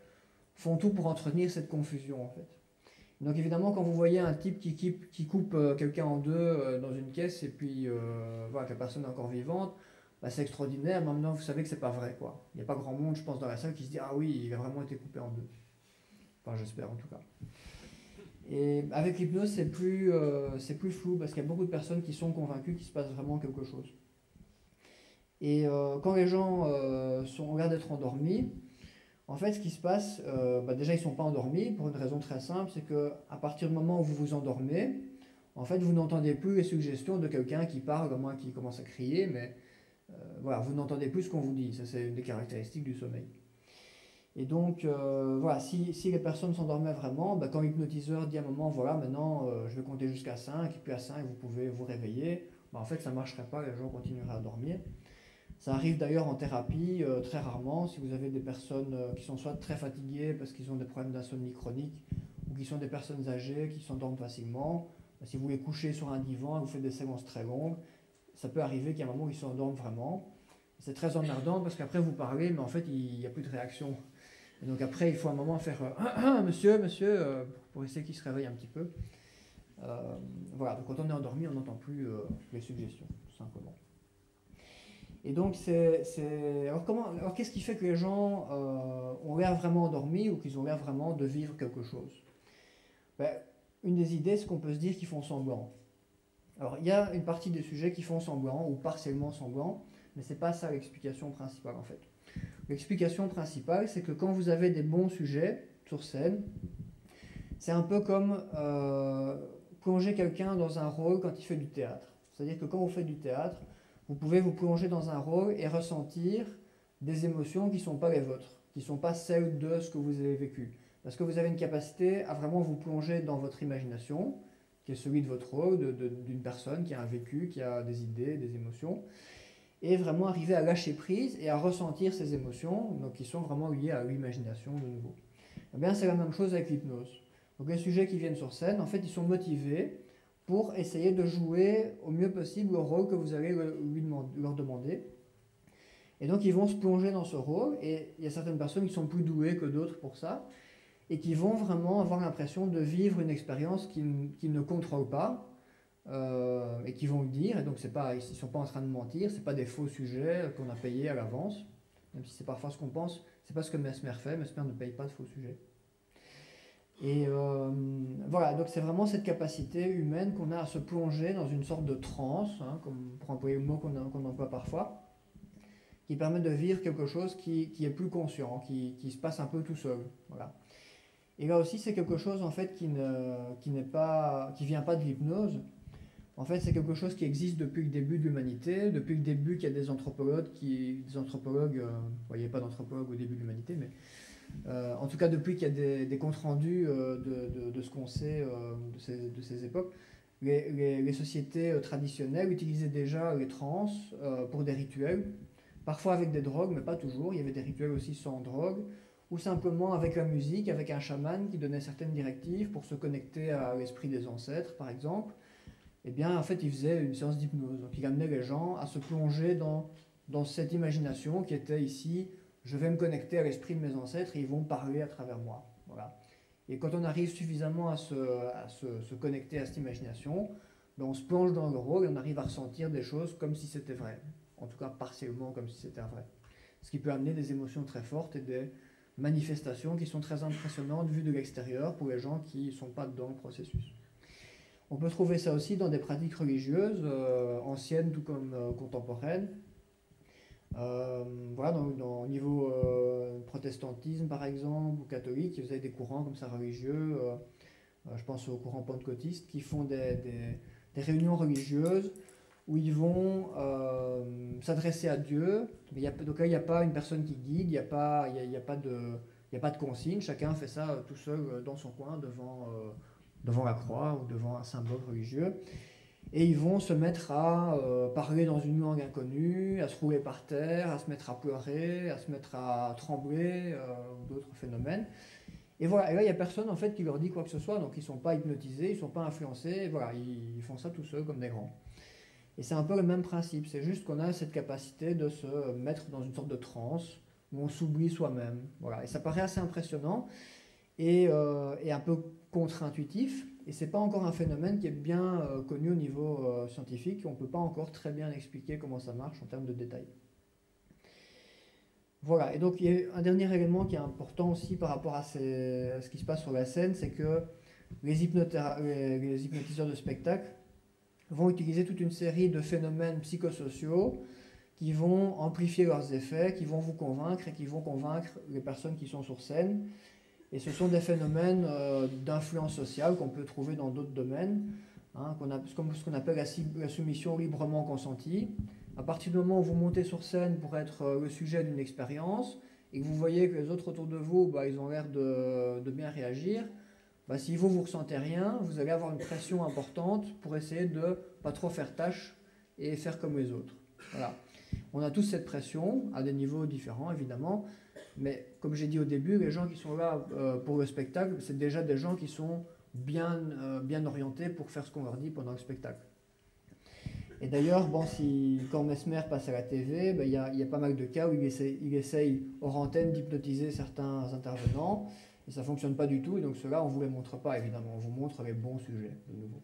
font tout pour entretenir cette confusion, en fait. Donc évidemment, quand vous voyez un type qui coupe quelqu'un en deux dans une caisse et puis voilà, que la personne est encore vivante, c'est extraordinaire, mais maintenant vous savez que c'est pas vrai, quoi. Il n'y a pas grand monde, je pense, dans la salle qui se dit « Ah oui, il a vraiment été coupé en deux ». Enfin, j'espère en tout cas. Et avec l'hypnose, c'est plus flou parce qu'il y a beaucoup de personnes qui sont convaincues qu'il se passe vraiment quelque chose. Et quand les gens ont l'air d'être endormis, en fait, ce qui se passe, déjà, ils ne sont pas endormis pour une raison très simple, c'est qu'à partir du moment où vous vous endormez, en fait, vous n'entendez plus les suggestions de quelqu'un qui parle, à moins qu'il commence à crier, mais voilà, vous n'entendez plus ce qu'on vous dit. Ça, c'est une des caractéristiques du sommeil. Et donc, voilà, si les personnes s'endormaient vraiment, quand l'hypnotiseur dit à un moment, voilà, maintenant, je vais compter jusqu'à 5, et puis à 5, vous pouvez vous réveiller, en fait, ça ne marcherait pas, les gens continueraient à dormir. Ça arrive d'ailleurs en thérapie, très rarement, si vous avez des personnes qui sont soit très fatiguées parce qu'ils ont des problèmes d'insomnie chronique, ou qui sont des personnes âgées qui s'endorment facilement. Si vous les couchez sur un divan et vous faites des séances très longues, ça peut arriver qu'il y a un moment où ils s'endorment vraiment. C'est très emmerdant parce qu'après vous parlez, mais en fait il n'y a plus de réaction. Et donc après il faut un moment faire monsieur, pour essayer qu'ils se réveillent un petit peu. Voilà, donc quand on est endormi, on n'entend plus les suggestions, tout simplement. Et donc, alors qu'est-ce qui fait que les gens ont l'air vraiment endormis ou qu'ils ont l'air vraiment de vivre quelque chose? Une des idées, c'est qu'on peut se dire qu'ils font semblant. Alors, il y a une partie des sujets qui font semblant ou partiellement semblant, mais ce n'est pas ça l'explication principale en fait. L'explication principale, c'est que quand vous avez des bons sujets sur scène, c'est un peu comme plonger quelqu'un dans un rôle quand il fait du théâtre. C'est-à-dire que quand vous faites du théâtre, vous pouvez vous plonger dans un rôle et ressentir des émotions qui ne sont pas les vôtres, qui ne sont pas celles de ce que vous avez vécu. Parce que vous avez une capacité à vraiment vous plonger dans votre imagination, qui est celui de votre rôle, d'une personne qui a un vécu, qui a des idées, des émotions, et vraiment arriver à lâcher prise et à ressentir ces émotions, donc qui sont vraiment liées à l'imagination de nouveau. Eh bien, c'est la même chose avec l'hypnose. Donc les sujets qui viennent sur scène, en fait, ils sont motivés pour essayer de jouer au mieux possible le rôle que vous allez leur demander. Et donc ils vont se plonger dans ce rôle, et il y a certaines personnes qui sont plus douées que d'autres pour ça, et qui vont vraiment avoir l'impression de vivre une expérience qu'ils ne contrôlent pas, et qui vont le dire, et donc ils ne sont pas en train de mentir, ce n'est pas des faux sujets qu'on a payés à l'avance, même si c'est parfois ce qu'on pense, c'est pas ce que Mesmer fait, Mesmer ne paye pas de faux sujets. Et voilà, donc c'est vraiment cette capacité humaine qu'on a à se plonger dans une sorte de transe, comme pour employer le mot qu'on emploie parfois, qui permet de vivre quelque chose qui est plus conscient, qui se passe un peu tout seul. Voilà. Et là aussi, c'est quelque chose en fait qui vient pas de l'hypnose. En fait, c'est quelque chose qui existe depuis le début de l'humanité, depuis le début qu'il y a des anthropologues, il n'y avait pas d'anthropologues au début de l'humanité, mais en tout cas depuis qu'il y a des comptes rendus de ce qu'on sait de ces époques, les sociétés traditionnelles utilisaient déjà les trans pour des rituels, parfois avec des drogues, mais pas toujours. Il y avait des rituels aussi sans drogue, ou simplement avec la musique, avec un chaman qui donnait certaines directives pour se connecter à l'esprit des ancêtres, par exemple. Eh bien, en fait, il faisait une séance d'hypnose. Donc, il amenait les gens à se plonger dans cette imagination qui était ici. Je vais me connecter à l'esprit de mes ancêtres et ils vont parler à travers moi. Voilà. Et quand on arrive suffisamment à se connecter à cette imagination, on se plonge dans le rôle et on arrive à ressentir des choses comme si c'était vrai. En tout cas, partiellement comme si c'était vrai. Ce qui peut amener des émotions très fortes et des manifestations qui sont très impressionnantes vues de l'extérieur pour les gens qui ne sont pas dans le processus. On peut trouver ça aussi dans des pratiques religieuses, anciennes tout comme contemporaines. Voilà, au niveau protestantisme par exemple, ou catholique, vous avez des courants comme ça religieux, je pense aux courants pentecôtistes, qui font des réunions religieuses où ils vont s'adresser à Dieu. Donc là, il n'y a pas une personne qui guide, il n'y a pas de consigne, chacun fait ça tout seul dans son coin devant la croix ou devant un symbole religieux. Et ils vont se mettre à parler dans une langue inconnue, à se rouler par terre, à se mettre à pleurer, à se mettre à trembler, ou d'autres phénomènes. Et voilà, et là il n'y a personne en fait qui leur dit quoi que ce soit, donc ils ne sont pas hypnotisés, ils ne sont pas influencés, et voilà, ils font ça tout seuls comme des grands. Et c'est un peu le même principe, c'est juste qu'on a cette capacité de se mettre dans une sorte de transe, où on s'oublie soi-même. Voilà. Et ça paraît assez impressionnant, et un peu contre-intuitif, et ce n'est pas encore un phénomène qui est bien connu au niveau scientifique, on ne peut pas encore très bien expliquer comment ça marche en termes de détails. Voilà, et donc il y a un dernier élément qui est important aussi par rapport à ce qui se passe sur la scène, c'est que les hypnotiseurs de spectacle vont utiliser toute une série de phénomènes psychosociaux qui vont amplifier leurs effets, qui vont vous convaincre et qui vont convaincre les personnes qui sont sur scène. Et ce sont des phénomènes d'influence sociale qu'on peut trouver dans d'autres domaines, hein, comme ce qu'on appelle la soumission librement consentie. À partir du moment où vous montez sur scène pour être le sujet d'une expérience et que vous voyez que les autres autour de vous, bah, ils ont l'air de bien réagir, bah, si vous ne ressentez rien, vous allez avoir une pression importante pour essayer de ne pas trop faire tâche et faire comme les autres. Voilà. On a tous cette pression, à des niveaux différents évidemment, mais comme j'ai dit au début, les gens qui sont là pour le spectacle, c'est déjà des gens qui sont bien orientés pour faire ce qu'on leur dit pendant le spectacle. Et d'ailleurs, bon, quand Mesmer passe à la TV, ben, y a pas mal de cas où il essaye hors antenne d'hypnotiser certains intervenants, et ça ne fonctionne pas du tout, et donc ceux-là, on ne vous les montre pas évidemment, on vous montre les bons sujets de nouveau.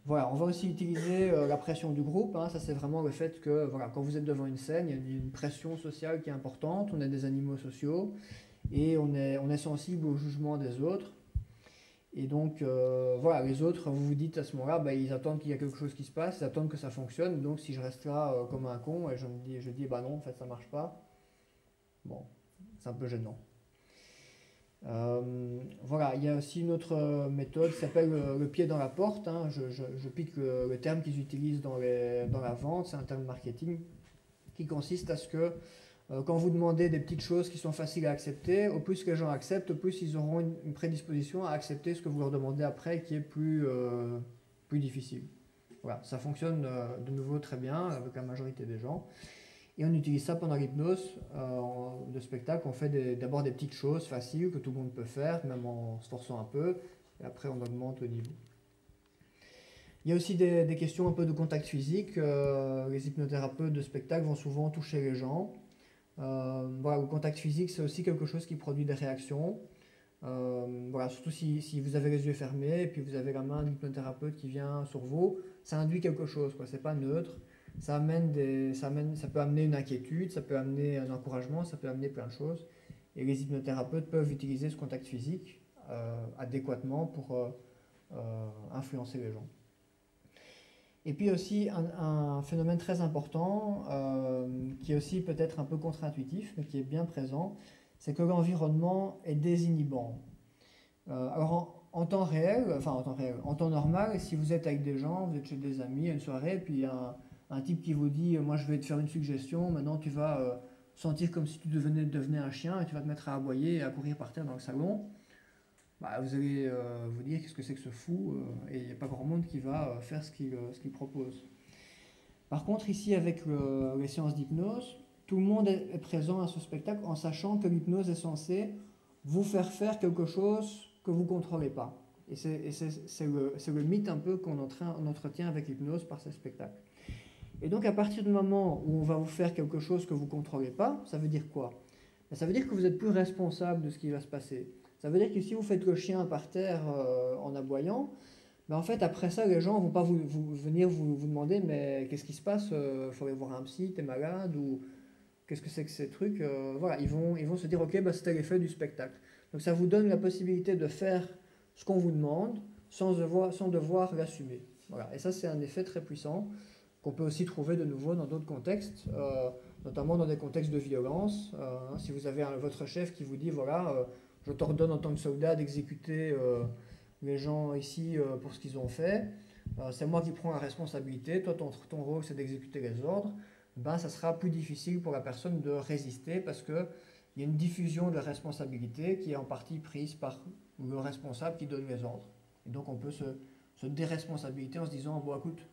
Voilà, on va aussi utiliser la pression du groupe, hein. Ça c'est vraiment le fait que voilà, quand vous êtes devant une scène, il y a une pression sociale qui est importante, on est des animaux sociaux et on est sensible au jugement des autres. Et donc voilà, les autres, vous vous dites à ce moment-là, bah, ils attendent qu'il y ait quelque chose qui se passe, ils attendent que ça fonctionne, donc si je reste là comme un con et je dis bah non, en fait ça marche pas, bon, c'est un peu gênant. Voilà, il y a aussi une autre méthode qui s'appelle le pied dans la porte, hein. Je pique le terme qu'ils utilisent dans la vente, c'est un terme marketing qui consiste à ce que quand vous demandez des petites choses qui sont faciles à accepter, au plus les gens acceptent, au plus ils auront une prédisposition à accepter ce que vous leur demandez après qui est plus difficile. Voilà, ça fonctionne de nouveau très bien avec la majorité des gens. Et on utilise ça pendant l'hypnose de spectacle. On fait d'abord des petites choses faciles que tout le monde peut faire, même en se forçant un peu, et après on augmente le niveau. Il y a aussi des questions un peu de contact physique. Les hypnothérapeutes de spectacle vont souvent toucher les gens. Voilà, le contact physique, c'est aussi quelque chose qui produit des réactions. Voilà, surtout si vous avez les yeux fermés et puis vous avez la main de l'hypnothérapeute qui vient sur vous, ça induit quelque chose, quoi. C'est pas neutre. Ça peut amener une inquiétude, ça peut amener un encouragement, ça peut amener plein de choses. Et les hypnothérapeutes peuvent utiliser ce contact physique adéquatement pour influencer les gens. Et puis aussi un phénomène très important, qui est aussi peut-être un peu contre-intuitif, mais qui est bien présent, c'est que l'environnement est désinhibant. Alors en temps réel, en temps normal, si vous êtes avec des gens, vous êtes chez des amis, à une soirée, puis il y a un type qui vous dit « moi je vais te faire une suggestion, maintenant tu vas sentir comme si tu devenais un chien et tu vas te mettre à aboyer et à courir par terre dans le salon », bah, vous allez vous dire qu'est-ce que c'est que ce fou, et il n'y a pas grand monde qui va faire ce qu'il propose. Par contre ici avec les séances d'hypnose, tout le monde est présent à ce spectacle en sachant que l'hypnose est censée vous faire quelque chose que vous ne contrôlez pas. Et c'est le mythe un peu qu'on entretient avec l'hypnose par ces spectacles. Et donc à partir du moment où on va vous faire quelque chose que vous ne contrôlez pas, ça veut dire quoi? Ça veut dire que vous n'êtes plus responsable de ce qui va se passer. Ça veut dire que si vous faites le chien par terre en aboyant, ben en fait après ça les gens ne vont pas venir vous demander mais qu'est-ce qui se passe, faudrait voir un psy, t'es malade, ou qu'est-ce que c'est que ces trucs, voilà, ils vont se dire ok, ben, c'était l'effet du spectacle. Donc ça vous donne la possibilité de faire ce qu'on vous demande sans devoir l'assumer. Voilà. Et ça c'est un effet très puissant qu'on peut aussi trouver de nouveau dans d'autres contextes, notamment dans des contextes de violence. Si vous avez votre chef qui vous dit voilà, je t'ordonne en tant que soldat d'exécuter les gens ici pour ce qu'ils ont fait, c'est moi qui prends la responsabilité, toi ton rôle c'est d'exécuter les ordres, ben, ça sera plus difficile pour la personne de résister parce qu'il y a une diffusion de la responsabilité qui est en partie prise par le responsable qui donne les ordres. Et donc on peut se déresponsabiliser en se disant bon écoute,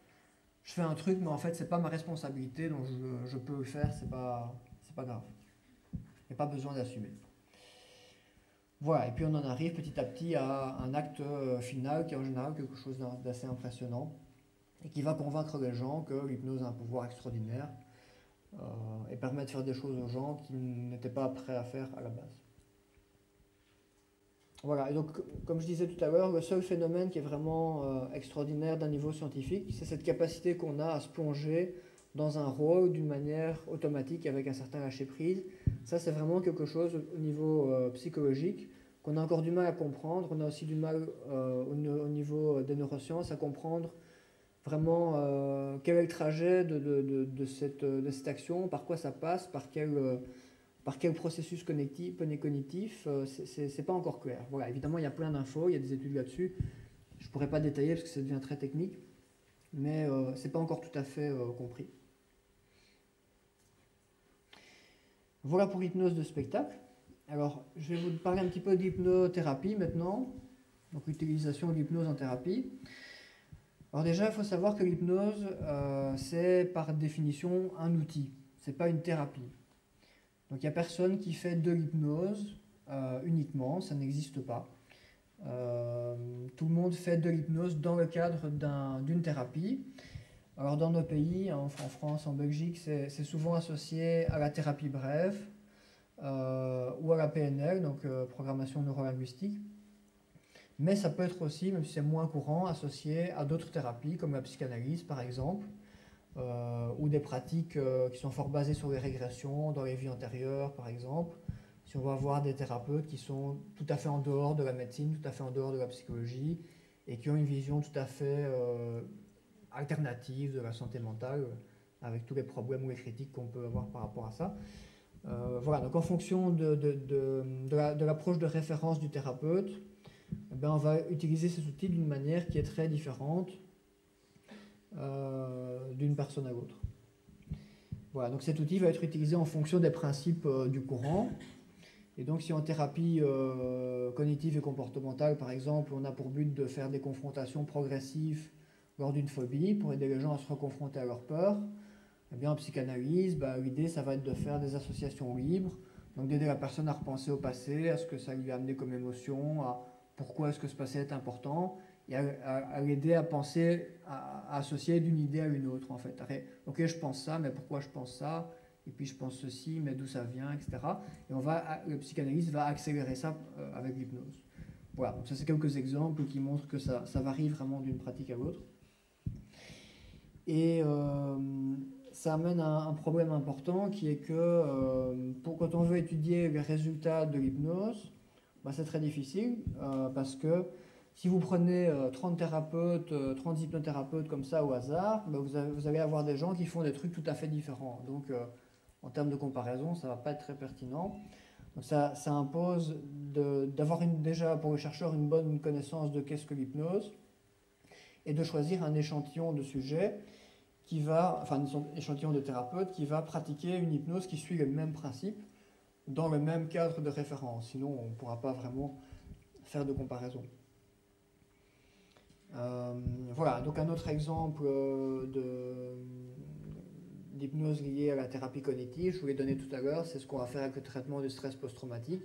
je fais un truc mais en fait c'est pas ma responsabilité donc je peux le faire, c'est pas grave. Il n'y a pas besoin d'assumer. Voilà, et puis on en arrive petit à petit à un acte final qui est en général quelque chose d'assez impressionnant et qui va convaincre les gens que l'hypnose a un pouvoir extraordinaire et permet de faire des choses aux gens qui n'étaient pas prêts à faire à la base. Voilà, et donc comme je disais tout à l'heure, le seul phénomène qui est vraiment extraordinaire d'un niveau scientifique, c'est cette capacité qu'on a à se plonger dans un rôle d'une manière automatique avec un certain lâcher-prise. Ça c'est vraiment quelque chose au niveau psychologique qu'on a encore du mal à comprendre. On a aussi du mal au niveau des neurosciences à comprendre vraiment quel est le trajet de cette action, par quoi ça passe, par quel processus cognitif, c'est pas encore clair. Voilà, évidemment, il y a plein d'infos, il y a des études là-dessus. Je ne pourrais pas détailler parce que ça devient très technique, mais c'est pas encore tout à fait compris. Voilà pour l'hypnose de spectacle. Alors, je vais vous parler un petit peu de l'hypnothérapie maintenant, donc l'utilisation de l'hypnose en thérapie. Alors déjà, il faut savoir que l'hypnose, c'est par définition un outil, c'est pas une thérapie. Donc il n'y a personne qui fait de l'hypnose uniquement, ça n'existe pas. Tout le monde fait de l'hypnose dans le cadre d'une thérapie. Alors dans nos pays, en France, en Belgique, c'est souvent associé à la thérapie brève ou à la PNL, donc programmation neurolinguistique. Mais ça peut être aussi, même si c'est moins courant, associé à d'autres thérapies, comme la psychanalyse par exemple, ou des pratiques qui sont fort basées sur les régressions dans les vies antérieures par exemple. Si on va voir des thérapeutes qui sont tout à fait en dehors de la médecine, tout à fait en dehors de la psychologie, et qui ont une vision tout à fait alternative de la santé mentale, avec tous les problèmes ou les critiques qu'on peut avoir par rapport à ça. Voilà, donc en fonction de l'approche de référence du thérapeute, eh bien, on va utiliser ces outils d'une manière qui est très différente d'une personne à l'autre. Voilà, donc cet outil va être utilisé en fonction des principes du courant. Et donc si en thérapie cognitive et comportementale, par exemple, on a pour but de faire des confrontations progressives lors d'une phobie, pour aider les gens à se reconfronter à leur peur, eh bien en psychanalyse, l'idée ça va être de faire des associations libres, donc d'aider la personne à repenser au passé, à ce que ça lui a amené comme émotion, à pourquoi est-ce que ce passé est important, et à l'aider à penser, à associer d'une idée à une autre en fait. Ok, je pense ça, mais pourquoi je pense ça? Et puis je pense ceci, mais d'où ça vient, etc. Et le psychanalyste va accélérer ça avec l'hypnose. Voilà, donc ça c'est quelques exemples qui montrent que ça varie vraiment d'une pratique à l'autre. Et ça amène à un problème important qui est que quand on veut étudier les résultats de l'hypnose, c'est très difficile parce que si vous prenez 30 thérapeutes, 30 hypnothérapeutes comme ça au hasard, vous allez avoir des gens qui font des trucs tout à fait différents. Donc en termes de comparaison, ça ne va pas être très pertinent. Donc ça impose d'avoir déjà pour le chercheur une bonne connaissance de qu'est-ce que l'hypnose et de choisir un échantillon de sujets un échantillon de thérapeutes qui va pratiquer une hypnose qui suit le même principe dans le même cadre de référence. Sinon, on ne pourra pas vraiment faire de comparaison. Voilà, donc un autre exemple d'hypnose liée à la thérapie cognitive, je vous l'ai donné tout à l'heure, c'est ce qu'on va faire avec le traitement du stress post-traumatique,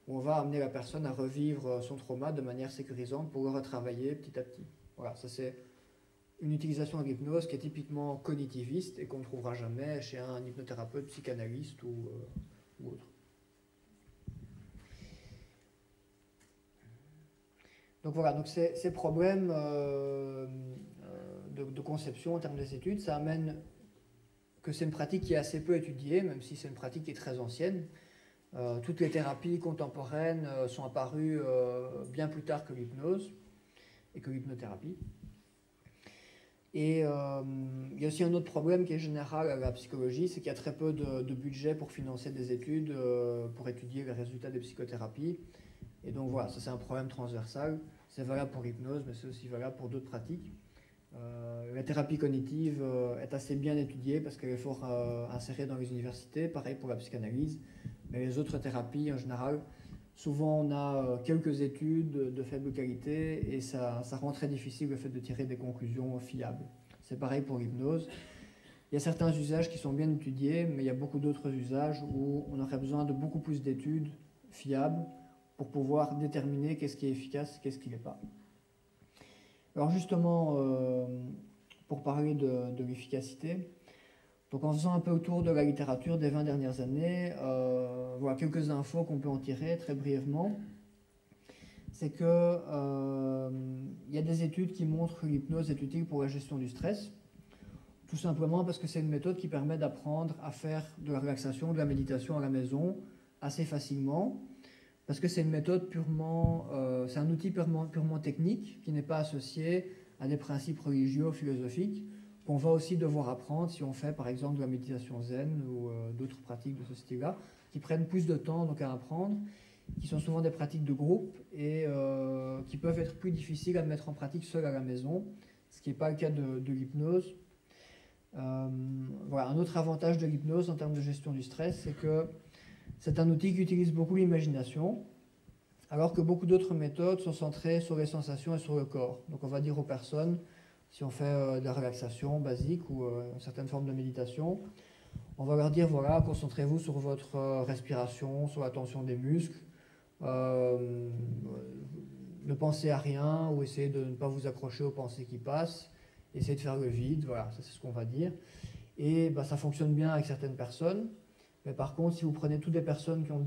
où on va amener la personne à revivre son trauma de manière sécurisante pour le retravailler petit à petit. Voilà, ça c'est une utilisation de l'hypnose qui est typiquement cognitiviste et qu'on ne trouvera jamais chez un hypnothérapeute, psychanalyste ou autre. Donc voilà, donc ces problèmes de conception en termes des études, ça amène que c'est une pratique qui est assez peu étudiée, même si c'est une pratique qui est très ancienne. Toutes les thérapies contemporaines sont apparues bien plus tard que l'hypnose et que l'hypnothérapie. Et il y a aussi un autre problème qui est général à la psychologie, c'est qu'il y a très peu de budget pour financer des études, pour étudier les résultats des psychothérapies. Et donc voilà, ça c'est un problème transversal. C'est valable pour l'hypnose, mais c'est aussi valable pour d'autres pratiques. La thérapie cognitive est assez bien étudiée parce qu'elle est fort insérée dans les universités, pareil pour la psychanalyse. Mais les autres thérapies, en général, souvent on a quelques études de faible qualité et ça rend très difficile le fait de tirer des conclusions fiables. C'est pareil pour l'hypnose. Il y a certains usages qui sont bien étudiés, mais il y a beaucoup d'autres usages où on aurait besoin de beaucoup plus d'études fiables pour pouvoir déterminer qu'est-ce qui est efficace et qu'est-ce qui ne l'est pas. Alors justement, pour parler de l'efficacité, donc en faisant un peu autour de la littérature des 20 dernières années, voilà quelques infos qu'on peut en tirer très brièvement. C'est que y a des études qui montrent que l'hypnose est utile pour la gestion du stress, tout simplement parce que c'est une méthode qui permet d'apprendre à faire de la relaxation, de la méditation à la maison assez facilement. parce que c'est une méthode purement, c'est un outil purement technique qui n'est pas associé à des principes religieux ou philosophiques qu'on va aussi devoir apprendre si on fait par exemple de la méditation zen ou d'autres pratiques de ce style-là, qui prennent plus de temps donc à apprendre, qui sont souvent des pratiques de groupe et qui peuvent être plus difficiles à mettre en pratique seul à la maison, ce qui n'est pas le cas de l'hypnose. Voilà, un autre avantage de l'hypnose en termes de gestion du stress, c'est que c'est un outil qui utilise beaucoup l'imagination, alors que beaucoup d'autres méthodes sont centrées sur les sensations et sur le corps. Donc on va dire aux personnes, si on fait de la relaxation basique ou une certaine forme de méditation, on va leur dire, voilà, concentrez-vous sur votre respiration, sur la tension des muscles, ne pensez à rien ou essayez de ne pas vous accrocher aux pensées qui passent, essayez de faire le vide, voilà, ça c'est ce qu'on va dire. Et ça fonctionne bien avec certaines personnes. Mais par contre, si vous prenez toutes les personnes qui ont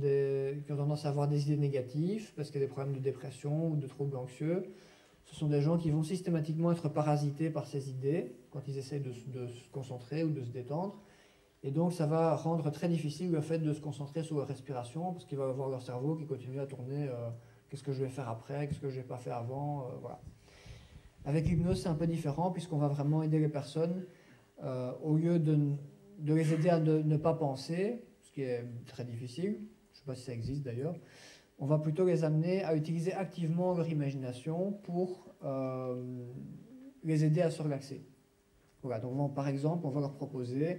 tendance à avoir des idées négatives, parce qu'il y a des problèmes de dépression ou de troubles anxieux, ce sont des gens qui vont systématiquement être parasités par ces idées quand ils essayent de se concentrer ou de se détendre. Et donc, ça va rendre très difficile le fait de se concentrer sur leur respiration, parce qu'ils vont avoir leur cerveau qui continue à tourner qu'est-ce que je vais faire après, qu'est-ce que je n'ai pas fait avant, voilà. Avec l'hypnose, c'est un peu différent, puisqu'on va vraiment aider les personnes, au lieu de les aider à ne pas penser, ce qui est très difficile, je ne sais pas si ça existe d'ailleurs, on va plutôt les amener à utiliser activement leur imagination pour les aider à se relaxer. Voilà, donc par exemple, on va leur proposer,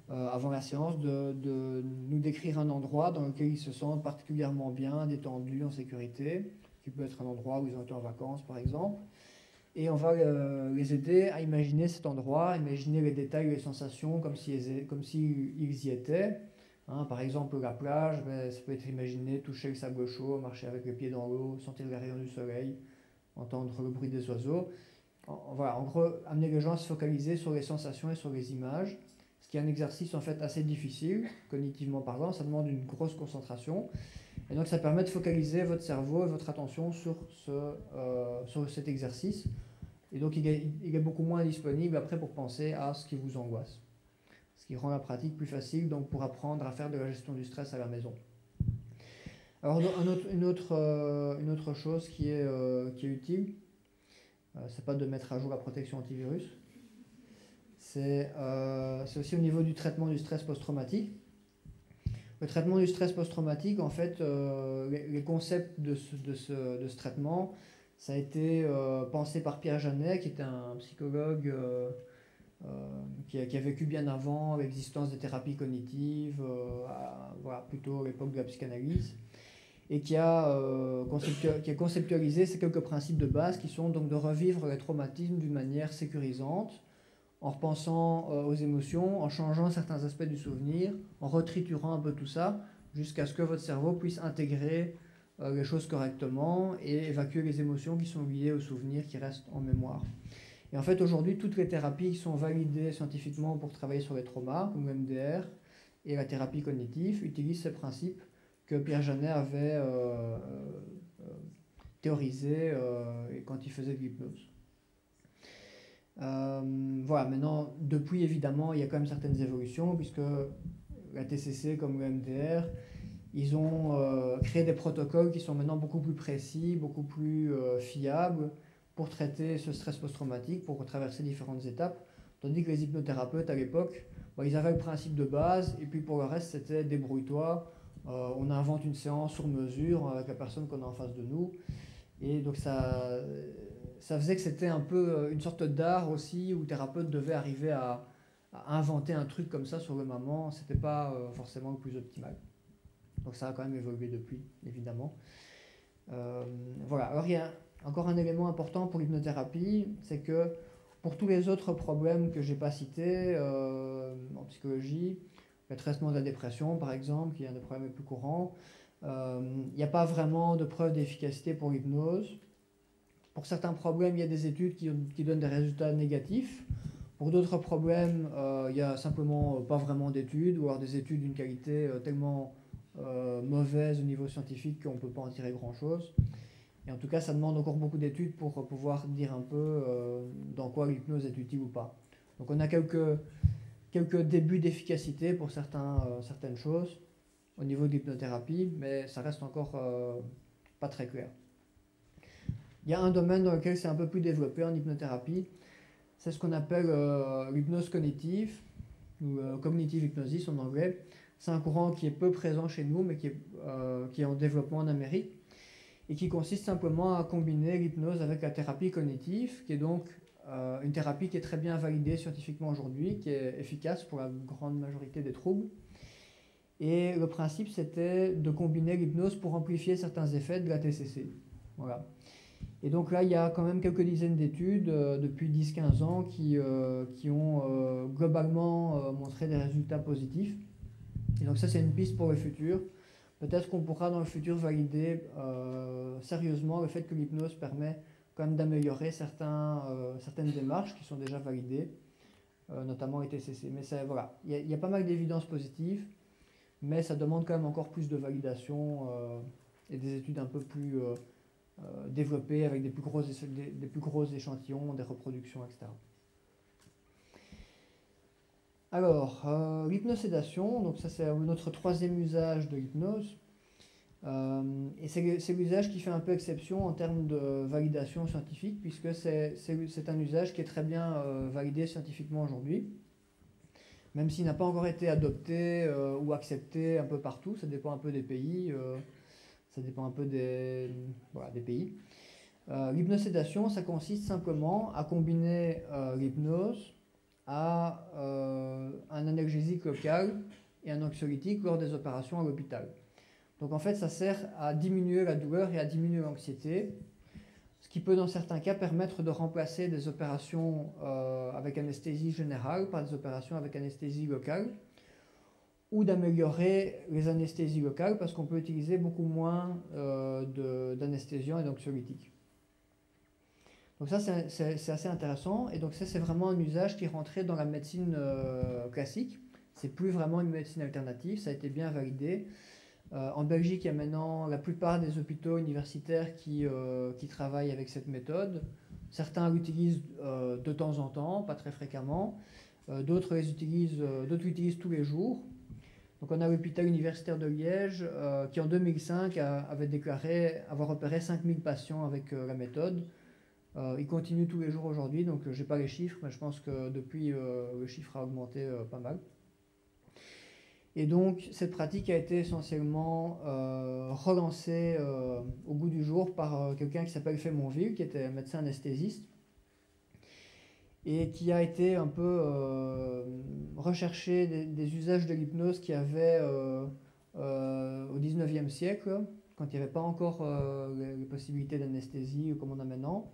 avant la séance, de nous décrire un endroit dans lequel ils se sentent particulièrement bien, détendus, en sécurité, qui peut être un endroit où ils ont été en vacances par exemple. Et on va les aider à imaginer cet endroit, imaginer les détails, les sensations comme s'ils y étaient. Hein, par exemple, la plage, ça peut être imaginé toucher le sable chaud, marcher avec les pieds dans l'eau, sentir les rayons du soleil, entendre le bruit des oiseaux. Voilà, en gros, amener les gens à se focaliser sur les sensations et sur les images, ce qui est un exercice en fait assez difficile, cognitivement parlant, ça demande une grosse concentration. Et donc ça permet de focaliser votre cerveau et votre attention sur cet exercice. Et donc il est beaucoup moins disponible après pour penser à ce qui vous angoisse. Ce qui rend la pratique plus facile donc pour apprendre à faire de la gestion du stress à la maison. Alors une autre chose qui est utile, c'est pas de mettre à jour la protection antivirus, c'est aussi au niveau du traitement du stress post-traumatique. Le traitement du stress post-traumatique, en fait, les concepts de ce traitement, ça a été pensé par Pierre Janet, qui était un psychologue qui a vécu bien avant l'existence des thérapies cognitives, voilà, plutôt à l'époque de la psychanalyse, et qui a conceptualisé ces quelques principes de base qui sont donc de revivre les traumatismes d'une manière sécurisante, en repensant aux émotions, en changeant certains aspects du souvenir, en retriturant un peu tout ça, jusqu'à ce que votre cerveau puisse intégrer les choses correctement et évacuer les émotions qui sont liées aux souvenirs qui restent en mémoire. Et en fait, aujourd'hui, toutes les thérapies qui sont validées scientifiquement pour travailler sur les traumas, comme le MDR et la thérapie cognitive, utilisent ces principes que Pierre Janet avait théorisés quand il faisait de l'hypnose. Voilà, maintenant, depuis évidemment, il y a quand même certaines évolutions, puisque la TCC comme le MDR, ils ont créé des protocoles qui sont maintenant beaucoup plus précis, beaucoup plus fiables pour traiter ce stress post-traumatique, pour traverser différentes étapes, tandis que les hypnothérapeutes à l'époque, ils avaient le principe de base, et puis pour le reste c'était débrouille-toi, on invente une séance sur mesure avec la personne qu'on a en face de nous, et donc ça faisait que c'était un peu une sorte d'art aussi, où le thérapeute devait arriver à inventer un truc comme ça sur le moment, c'était pas forcément le plus optimal. Donc ça a quand même évolué depuis, évidemment. Voilà, alors il y a encore un élément important pour l'hypnothérapie, c'est que pour tous les autres problèmes que je n'ai pas cités en psychologie, le traitement de la dépression par exemple, qui est un des problèmes les plus courants, il n'y a pas vraiment de preuve d'efficacité pour l'hypnose. Pour certains problèmes, il y a des études qui donnent des résultats négatifs. Pour d'autres problèmes, il n'y a simplement pas vraiment d'études, ou alors des études d'une qualité tellement mauvaise au niveau scientifique qu'on ne peut pas en tirer grand-chose. Et en tout cas, ça demande encore beaucoup d'études pour pouvoir dire un peu dans quoi l'hypnose est utile ou pas. Donc on a quelques débuts d'efficacité pour certaines choses, au niveau de l'hypnothérapie, mais ça reste encore pas très clair. Il y a un domaine dans lequel c'est un peu plus développé en hypnothérapie, c'est ce qu'on appelle l'hypnose cognitive, ou cognitive hypnosis en anglais. C'est un courant qui est peu présent chez nous, mais qui est en développement en Amérique, et qui consiste simplement à combiner l'hypnose avec la thérapie cognitive, qui est donc une thérapie qui est très bien validée scientifiquement aujourd'hui, qui est efficace pour la grande majorité des troubles. Et le principe, c'était de combiner l'hypnose pour amplifier certains effets de la TCC. Voilà. Et donc là, il y a quand même quelques dizaines d'études depuis 10-15 ans qui ont globalement montré des résultats positifs. Et donc ça, c'est une piste pour le futur. Peut-être qu'on pourra dans le futur valider sérieusement le fait que l'hypnose permet quand même d'améliorer certaines démarches qui sont déjà validées, notamment les TCC. Mais voilà, il y a pas mal d'évidences positives, mais ça demande quand même encore plus de validation et des études un peu plus développées avec des plus gros échantillons, des reproductions, etc. Alors, l'hypnosédation, donc ça c'est notre troisième usage de l'hypnose. Et c'est l'usage qui fait un peu exception en termes de validation scientifique, puisque c'est un usage qui est très bien validé scientifiquement aujourd'hui, même s'il n'a pas encore été adopté ou accepté un peu partout. Ça dépend un peu des pays, ça dépend un peu des pays. L'hypnosédation, ça consiste simplement à combiner l'hypnose à un analgésique local et un anxiolytique lors des opérations à l'hôpital. Donc en fait, ça sert à diminuer la douleur et à diminuer l'anxiété, ce qui peut dans certains cas permettre de remplacer des opérations avec anesthésie générale par des opérations avec anesthésie locale, ou d'améliorer les anesthésies locales parce qu'on peut utiliser beaucoup moins d'anesthésiants et d'anxiolytiques. Donc ça, c'est assez intéressant, et donc ça, c'est vraiment un usage qui est rentré dans la médecine classique. C'est plus vraiment une médecine alternative, ça a été bien validé. En Belgique, il y a maintenant la plupart des hôpitaux universitaires qui travaillent avec cette méthode. Certains l'utilisent de temps en temps, pas très fréquemment. D'autres l'utilisent tous les jours. Donc on a l'hôpital universitaire de Liège qui en 2005 avait déclaré avoir opéré 5000 patients avec la méthode. Il continue tous les jours aujourd'hui, donc je n'ai pas les chiffres, mais je pense que depuis le chiffre a augmenté pas mal. Et donc cette pratique a été essentiellement relancée au goût du jour par quelqu'un qui s'appelle Fémonville, qui était médecin anesthésiste, et qui a été un peu recherché des usages de l'hypnose qu'il y avait au 19e siècle, quand il n'y avait pas encore les possibilités d'anesthésie comme on a maintenant.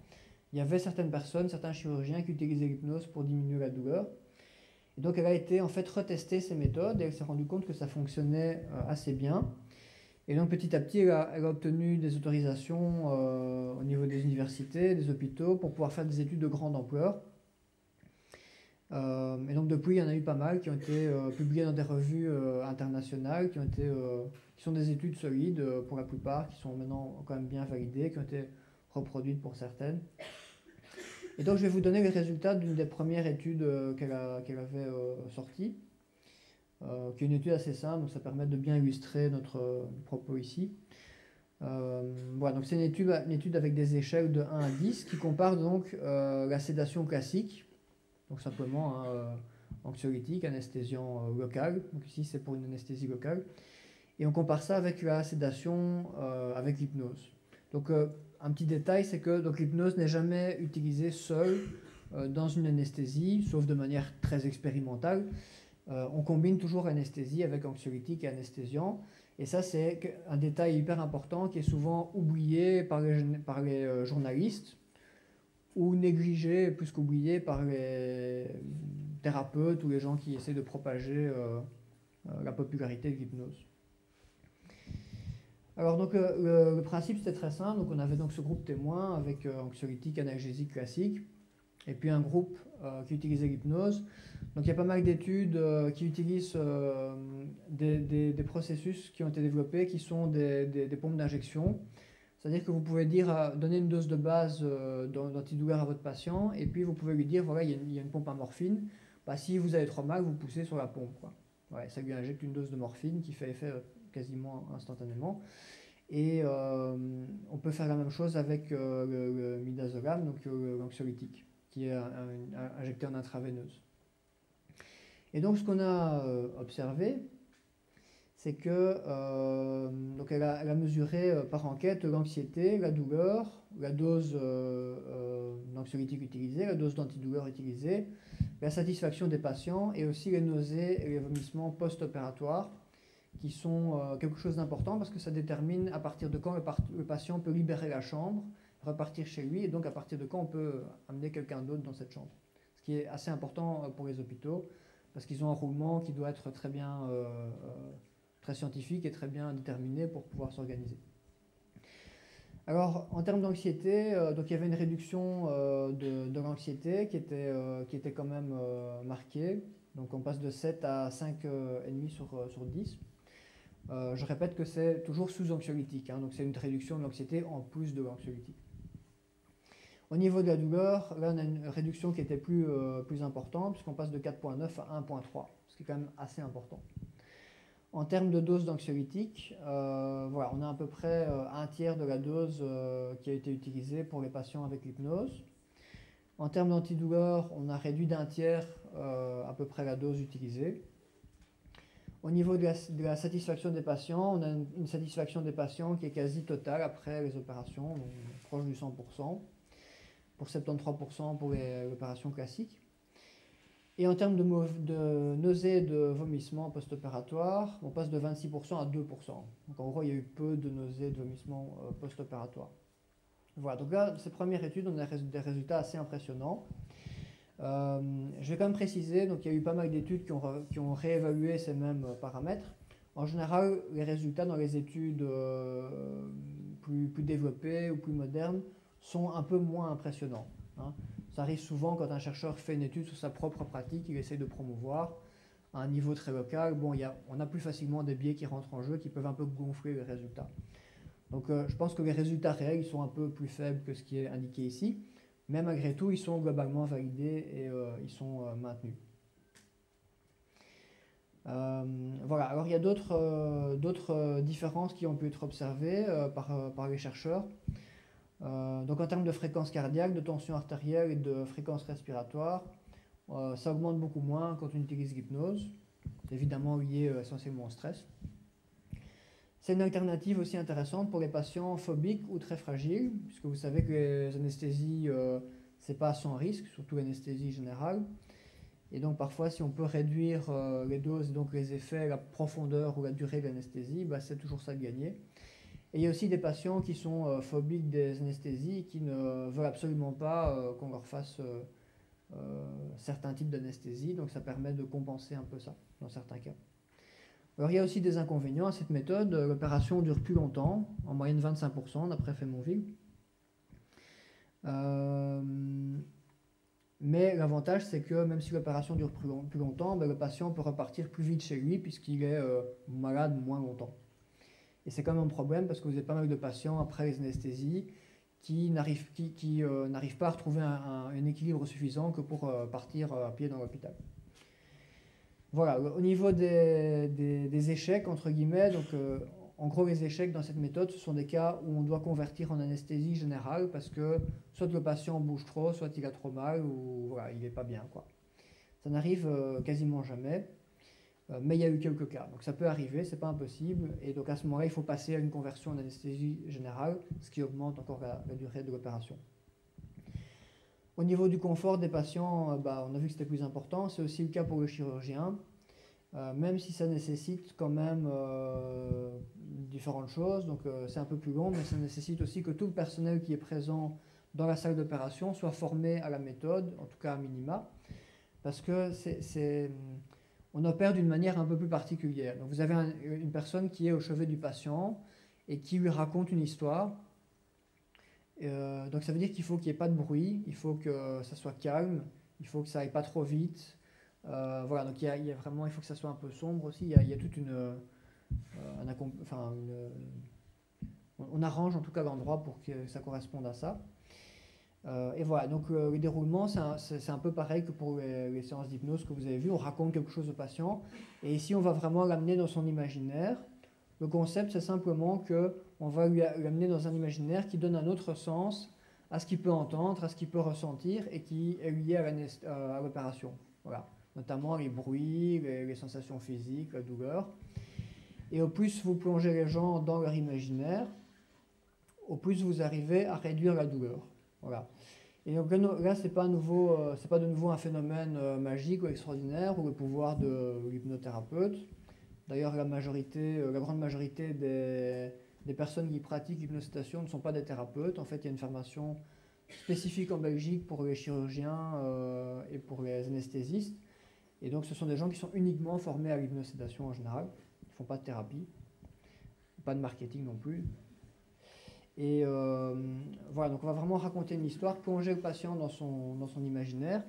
Il y avait certaines personnes, certains chirurgiens qui utilisaient l'hypnose pour diminuer la douleur. Et donc elle a été en fait retester ces méthodes et elle s'est rendue compte que ça fonctionnait assez bien. Et donc petit à petit, elle a obtenu des autorisations au niveau des universités, des hôpitaux, pour pouvoir faire des études de grande ampleur. Et donc depuis, il y en a eu pas mal qui ont été publiées dans des revues internationales, qui sont des études solides pour la plupart, qui sont maintenant quand même bien validées, qui ont été reproduites pour certaines. Et donc je vais vous donner les résultats d'une des premières études qu'elle avait sorties, qui est une étude assez simple, donc ça permet de bien illustrer notre propos ici. Voilà, donc c'est une étude avec des échelles de 1 à 10 qui compare donc la sédation classique, donc simplement anxiolytique, anesthésiant local, donc ici c'est pour une anesthésie locale, et on compare ça avec la sédation avec l'hypnose. Donc un petit détail, c'est que l'hypnose n'est jamais utilisée seule dans une anesthésie, sauf de manière très expérimentale. On combine toujours anesthésie avec anxiolytique et anesthésiant. Et ça, c'est un détail hyper important qui est souvent oublié par les journalistes ou négligé plus qu'oublié par les thérapeutes ou les gens qui essaient de propager la popularité de l'hypnose. Alors donc le principe c'était très simple, donc on avait donc ce groupe témoin avec anxiolytique, analgésique classique, et puis un groupe qui utilisait l'hypnose. Donc il y a pas mal d'études qui utilisent des processus qui ont été développés, qui sont des pompes d'injection. C'est-à-dire que vous pouvez donner une dose de base d'antidouleur à votre patient, et puis vous pouvez lui dire, voilà, il y a une pompe à morphine, bah, si vous avez trop mal, vous poussez sur la pompe, quoi. Ouais, ça lui injecte une dose de morphine qui fait effet quasiment instantanément. Et on peut faire la même chose avec le midazolam, donc l'anxiolytique, qui est injecté en intraveineuse. Et donc ce qu'on a observé, c'est que donc elle a mesuré par enquête l'anxiété, la douleur, la dose d'anxiolytique utilisée, la dose d'antidouleur utilisée, la satisfaction des patients et aussi les nausées et les vomissements post-opératoires, qui sont quelque chose d'important parce que ça détermine à partir de quand le patient peut libérer la chambre, repartir chez lui, et donc à partir de quand on peut amener quelqu'un d'autre dans cette chambre. Ce qui est assez important pour les hôpitaux, parce qu'ils ont un roulement qui doit être très bien, très scientifique et très bien déterminé pour pouvoir s'organiser. Alors, en termes d'anxiété, donc il y avait une réduction de l'anxiété qui était quand même marquée. Donc on passe de 7 à 5,5 sur 10. Je répète que c'est toujours sous-anxiolytique, hein, donc c'est une réduction de l'anxiété en plus de l'anxiolytique. Au niveau de la douleur, là on a une réduction qui était plus importante, puisqu'on passe de 4,9 à 1,3, ce qui est quand même assez important. En termes de dose d'anxiolytique, voilà, on a à peu près un tiers de la dose qui a été utilisée pour les patients avec l'hypnose. En termes d'antidouleur, on a réduit d'un tiers à peu près la dose utilisée. Au niveau de la satisfaction des patients, on a une satisfaction des patients qui est quasi totale après les opérations, donc proche du 100%, pour 73% pour les opérations classiques. Et en termes de nausées et de vomissements post-opératoires, on passe de 26% à 2%. Donc en gros, il y a eu peu de nausées et de vomissements post-opératoires. Voilà, donc là, ces premières études, on a des résultats assez impressionnants. Je vais quand même préciser, donc il y a eu pas mal d'études qui ont réévalué ces mêmes paramètres. En général, les résultats dans les études plus développées ou plus modernes sont un peu moins impressionnants, hein. Ça arrive souvent quand un chercheur fait une étude sur sa propre pratique, il essaie de promouvoir à un niveau très local. Bon, on a plus facilement des biais qui rentrent en jeu, qui peuvent un peu gonfler les résultats. Donc je pense que les résultats réels ils sont un peu plus faibles que ce qui est indiqué ici. Mais malgré tout, ils sont globalement validés et ils sont maintenus. Voilà, alors il y a d'autres différences qui ont pu être observées par les chercheurs. Donc en termes de fréquence cardiaque, de tension artérielle et de fréquence respiratoire, ça augmente beaucoup moins quand on utilise l'hypnose. C'est évidemment lié essentiellement au stress. C'est une alternative aussi intéressante pour les patients phobiques ou très fragiles, puisque vous savez que les anesthésies, c'est pas sans risque, surtout l'anesthésie générale. Et donc parfois, si on peut réduire les doses, donc les effets, la profondeur ou la durée de l'anesthésie, bah, c'est toujours ça de gagner. Et il y a aussi des patients qui sont phobiques des anesthésies, qui ne veulent absolument pas qu'on leur fasse certains types d'anesthésie, donc ça permet de compenser un peu ça, dans certains cas. Alors il y a aussi des inconvénients à cette méthode. L'opération dure plus longtemps, en moyenne 25% d'après Frémonville. Mais l'avantage c'est que même si l'opération dure plus longtemps, ben, le patient peut repartir plus vite chez lui puisqu'il est malade moins longtemps. Et c'est quand même un problème parce que vous avez pas mal de patients après les anesthésies qui n'arrivent pas à retrouver un équilibre suffisant que pour partir à pied dans l'hôpital. Voilà, au niveau des échecs, entre guillemets, donc en gros les échecs dans cette méthode, ce sont des cas où on doit convertir en anesthésie générale parce que soit le patient bouge trop, soit il a trop mal, ou voilà, il n'est pas bien, quoi. Ça n'arrive quasiment jamais, mais il y a eu quelques cas, donc ça peut arriver, c'est pas impossible, et donc à ce moment-là, il faut passer à une conversion en anesthésie générale, ce qui augmente encore la durée de l'opération. Au niveau du confort des patients, on a vu que c'était plus important. C'est aussi le cas pour le chirurgien, même si ça nécessite quand même différentes choses. Donc c'est un peu plus long, mais ça nécessite aussi que tout le personnel qui est présent dans la salle d'opération soit formé à la méthode, en tout cas à minima, parce que on opère d'une manière un peu plus particulière. Donc vous avez une personne qui est au chevet du patient et qui lui raconte une histoire. Donc ça veut dire qu'il faut qu'il n'y ait pas de bruit, il faut que ça soit calme, il faut que ça aille pas trop vite. Voilà, donc il y a vraiment, il faut que ça soit un peu sombre aussi. Il y a toute on arrange en tout cas l'endroit pour que ça corresponde à ça. Et voilà, donc le déroulement, c'est un peu pareil que pour les séances d'hypnose que vous avez vues. On raconte quelque chose au patient, et ici on va vraiment l'amener dans son imaginaire. Le concept, c'est simplement qu'on va l'amener dans un imaginaire qui donne un autre sens à ce qu'il peut entendre, à ce qu'il peut ressentir et qui est lié à l'opération. Voilà. Notamment les bruits, les sensations physiques, la douleur. Et au plus vous plongez les gens dans leur imaginaire, au plus vous arrivez à réduire la douleur. Voilà. Et donc là, c'est pas de nouveau un phénomène magique ou extraordinaire ou le pouvoir de l'hypnothérapeute. D'ailleurs, la grande majorité des personnes qui pratiquent l'hypnosédation ne sont pas des thérapeutes. En fait, il y a une formation spécifique en Belgique pour les chirurgiens et pour les anesthésistes. Et donc, ce sont des gens qui sont uniquement formés à l'hypnosédation en général. Ils ne font pas de thérapie, pas de marketing non plus. Et voilà, donc on va vraiment raconter une histoire, plonger le patient dans son imaginaire,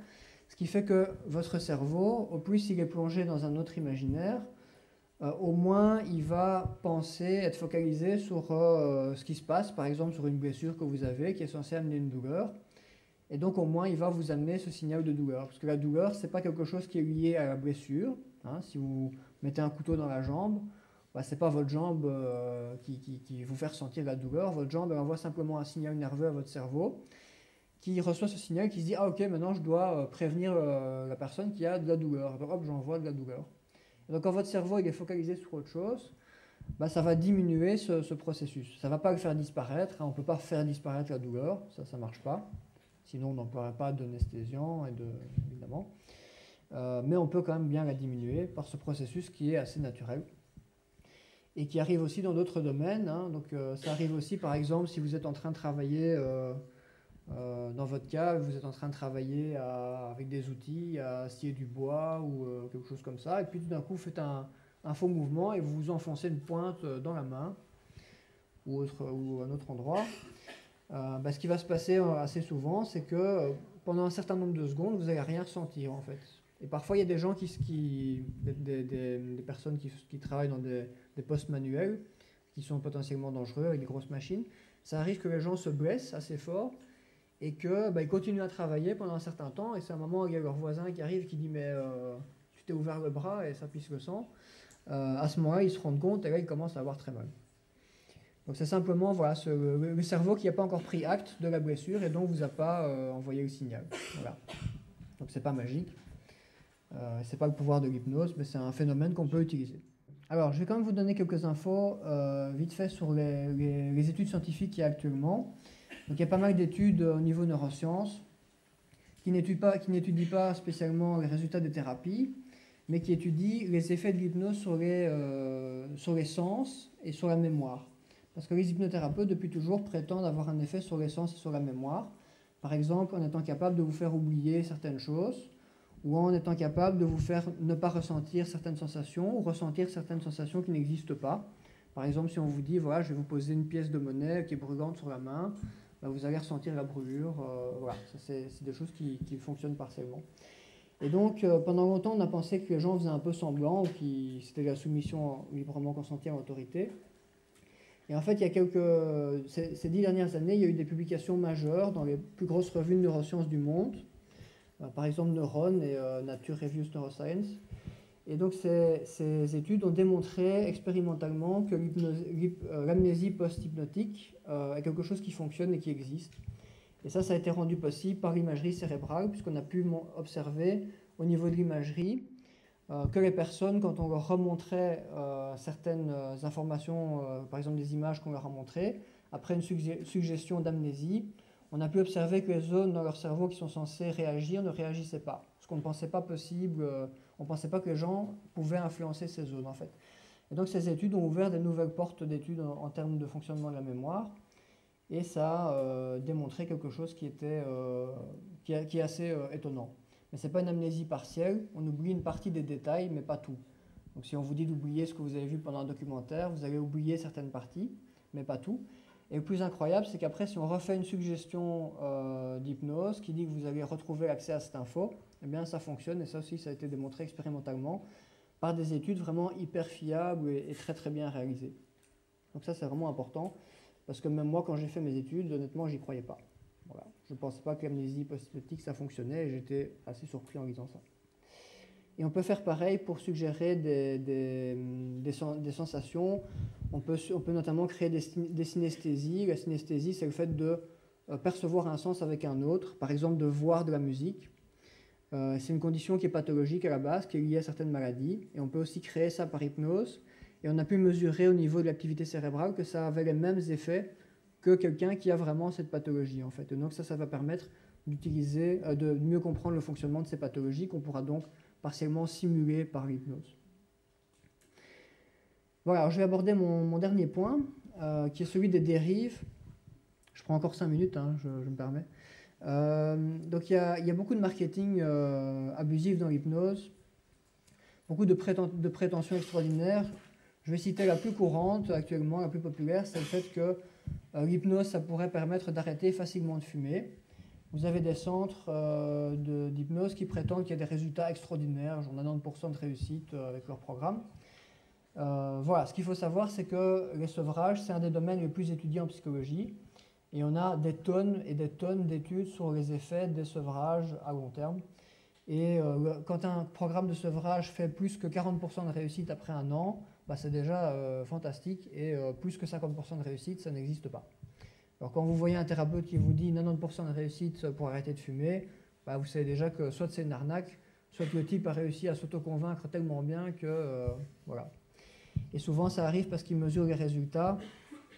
ce qui fait que votre cerveau, au plus il est plongé dans un autre imaginaire, au moins il va penser, être focalisé sur ce qui se passe, par exemple sur une blessure que vous avez qui est censée amener une douleur. Et donc au moins il va vous amener ce signal de douleur. Parce que la douleur, ce n'est pas quelque chose qui est lié à la blessure. Hein. Si vous mettez un couteau dans la jambe, bah, ce n'est pas votre jambe qui vous fait ressentir la douleur. Votre jambe elle envoie simplement un signal nerveux à votre cerveau qui reçoit ce signal qui se dit « Ah ok, maintenant je dois prévenir la personne qui a de la douleur. » Alors hop, j'envoie de la douleur. Et donc quand votre cerveau il est focalisé sur autre chose, bah, ça va diminuer ce processus. Ça ne va pas le faire disparaître. Hein. On ne peut pas faire disparaître la douleur. Ça ne marche pas. Sinon on n'emploierait pas d'anesthésiant, évidemment. Mais on peut quand même bien la diminuer par ce processus qui est assez naturel. Et qui arrive aussi dans d'autres domaines. Hein. Donc, ça arrive aussi, par exemple, si vous êtes en train de travailler, dans votre cas, vous êtes en train de travailler avec des outils, à scier du bois ou quelque chose comme ça, et puis tout d'un coup, vous faites un faux mouvement et vous vous enfoncez une pointe dans la main ou un autre endroit. Bah, ce qui va se passer assez souvent, c'est que pendant un certain nombre de secondes, vous n'allez rien ressentir, en fait. Et parfois, il y a des gens des personnes qui travaillent dans des postes manuels, qui sont potentiellement dangereux avec des grosses machines. Ça arrive que les gens se blessent assez fort et qu'ils continuent à travailler pendant un certain temps. Et c'est un moment où il y a leur voisin qui arrive qui dit « Mais tu t'es ouvert le bras et ça pisse le sang ». À ce moment-là, ils se rendent compte et là, ils commencent à avoir très mal. Donc c'est simplement voilà, le cerveau qui n'a pas encore pris acte de la blessure et donc vous a pas envoyé le signal. Voilà. Donc c'est pas magique. C'est pas le pouvoir de l'hypnose, mais c'est un phénomène qu'on peut utiliser. Alors, je vais quand même vous donner quelques infos vite fait sur les études scientifiques qu'il y a actuellement. Donc, il y a pas mal d'études au niveau neurosciences qui n'étudient pas spécialement les résultats des thérapies, mais qui étudient les effets de l'hypnose sur les sens et sur la mémoire. Parce que les hypnothérapeutes, depuis toujours, prétendent avoir un effet sur les sens et sur la mémoire. Par exemple, en étant capable de vous faire oublier certaines choses, ou en étant capable de vous faire ne pas ressentir certaines sensations, ou ressentir certaines sensations qui n'existent pas. Par exemple, si on vous dit, voilà, je vais vous poser une pièce de monnaie qui est brûlante sur la main, bah, vous allez ressentir la brûlure. Voilà, c'est des choses qui fonctionnent partiellement. Et donc, pendant longtemps, on a pensé que les gens faisaient un peu semblant, ou que c'était la soumission librement consentie à l'autorité. Et en fait, ces 10 dernières années, il y a eu des publications majeures dans les plus grosses revues de neurosciences du monde, par exemple Neuron et Nature Reviews Neuroscience. Et donc ces études ont démontré expérimentalement que l'amnésie post-hypnotique est quelque chose qui fonctionne et qui existe. Et ça a été rendu possible par l'imagerie cérébrale, puisqu'on a pu observer au niveau de l'imagerie que les personnes, quand on leur remontrait certaines informations, par exemple des images qu'on leur a montrées, après une suggestion d'amnésie, on a pu observer que les zones dans leur cerveau qui sont censées réagir ne réagissaient pas. Ce qu'on ne pensait pas possible, on ne pensait pas que les gens pouvaient influencer ces zones en fait. Et donc ces études ont ouvert des nouvelles portes d'études en termes de fonctionnement de la mémoire, et ça a démontré quelque chose qui est assez étonnant. Mais ce n'est pas une amnésie partielle, on oublie une partie des détails, mais pas tout. Donc si on vous dit d'oublier ce que vous avez vu pendant un documentaire, vous allez oublier certaines parties, mais pas tout. Et le plus incroyable, c'est qu'après, si on refait une suggestion d'hypnose qui dit que vous allez retrouver l'accès à cette info, eh bien ça fonctionne, et ça aussi, ça a été démontré expérimentalement par des études vraiment hyper fiables et très très bien réalisées. Donc ça, c'est vraiment important, parce que même moi, quand j'ai fait mes études, honnêtement, j'y croyais pas. Voilà. Je ne pensais pas que l'amnésie post-hypnotique, ça fonctionnait, et j'étais assez surpris en lisant ça. Et on peut faire pareil pour suggérer des sensations. On peut notamment créer des synesthésies. La synesthésie, c'est le fait de percevoir un sens avec un autre, par exemple de voir de la musique. C'est une condition qui est pathologique à la base, qui est liée à certaines maladies. Et on peut aussi créer ça par hypnose. Et on a pu mesurer au niveau de l'activité cérébrale que ça avait les mêmes effets que quelqu'un qui a vraiment cette pathologie, en fait. Et donc ça va permettre de mieux comprendre le fonctionnement de ces pathologies qu'on pourra donc partiellement simuler par l'hypnose. Voilà, alors je vais aborder mon dernier point, qui est celui des dérives. Je prends encore 5 minutes, hein, je me permets. Donc il y a beaucoup de marketing abusif dans l'hypnose, beaucoup de prétentions extraordinaires. Je vais citer la plus courante actuellement, la plus populaire, c'est le fait que l'hypnose, ça pourrait permettre d'arrêter facilement de fumer. Vous avez des centres d'hypnose qui prétendent qu'il y a des résultats extraordinaires, genre 90% de réussite avec leur programme. Voilà, ce qu'il faut savoir, c'est que les sevrages, c'est un des domaines les plus étudiés en psychologie. Et on a des tonnes et des tonnes d'études sur les effets des sevrages à long terme. Et quand un programme de sevrage fait plus que 40% de réussite après un an, bah c'est déjà fantastique. Et plus que 50% de réussite, ça n'existe pas. Alors quand vous voyez un thérapeute qui vous dit 90% de réussite pour arrêter de fumer, bah vous savez déjà que soit c'est une arnaque, soit le type a réussi à s'auto-convaincre tellement bien que... voilà. Et souvent ça arrive parce qu'ils mesurent les résultats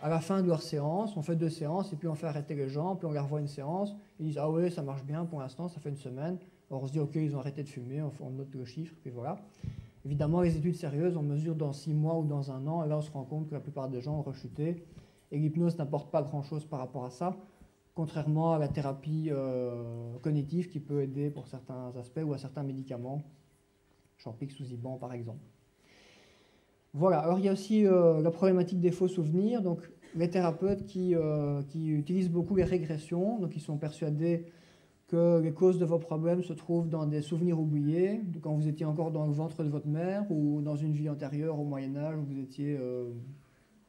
à la fin de leur séance. On fait 2 séances et puis on fait arrêter les gens, puis on leur revoit une séance. Ils disent « Ah oui, ça marche bien pour l'instant, ça fait une semaine. » Alors on se dit « Ok, ils ont arrêté de fumer, on note le chiffre, puis voilà. » Évidemment, les études sérieuses, on mesure dans 6 mois ou dans 1 an, et là on se rend compte que la plupart des gens ont rechuté. Et l'hypnose n'apporte pas grand-chose par rapport à ça, contrairement à la thérapie cognitive qui peut aider pour certains aspects ou à certains médicaments, genre Pixouziban par exemple. Voilà, alors il y a aussi la problématique des faux souvenirs. Donc les thérapeutes qui utilisent beaucoup les régressions, donc ils sont persuadés que les causes de vos problèmes se trouvent dans des souvenirs oubliés, quand vous étiez encore dans le ventre de votre mère ou dans une vie antérieure au Moyen-Âge où vous étiez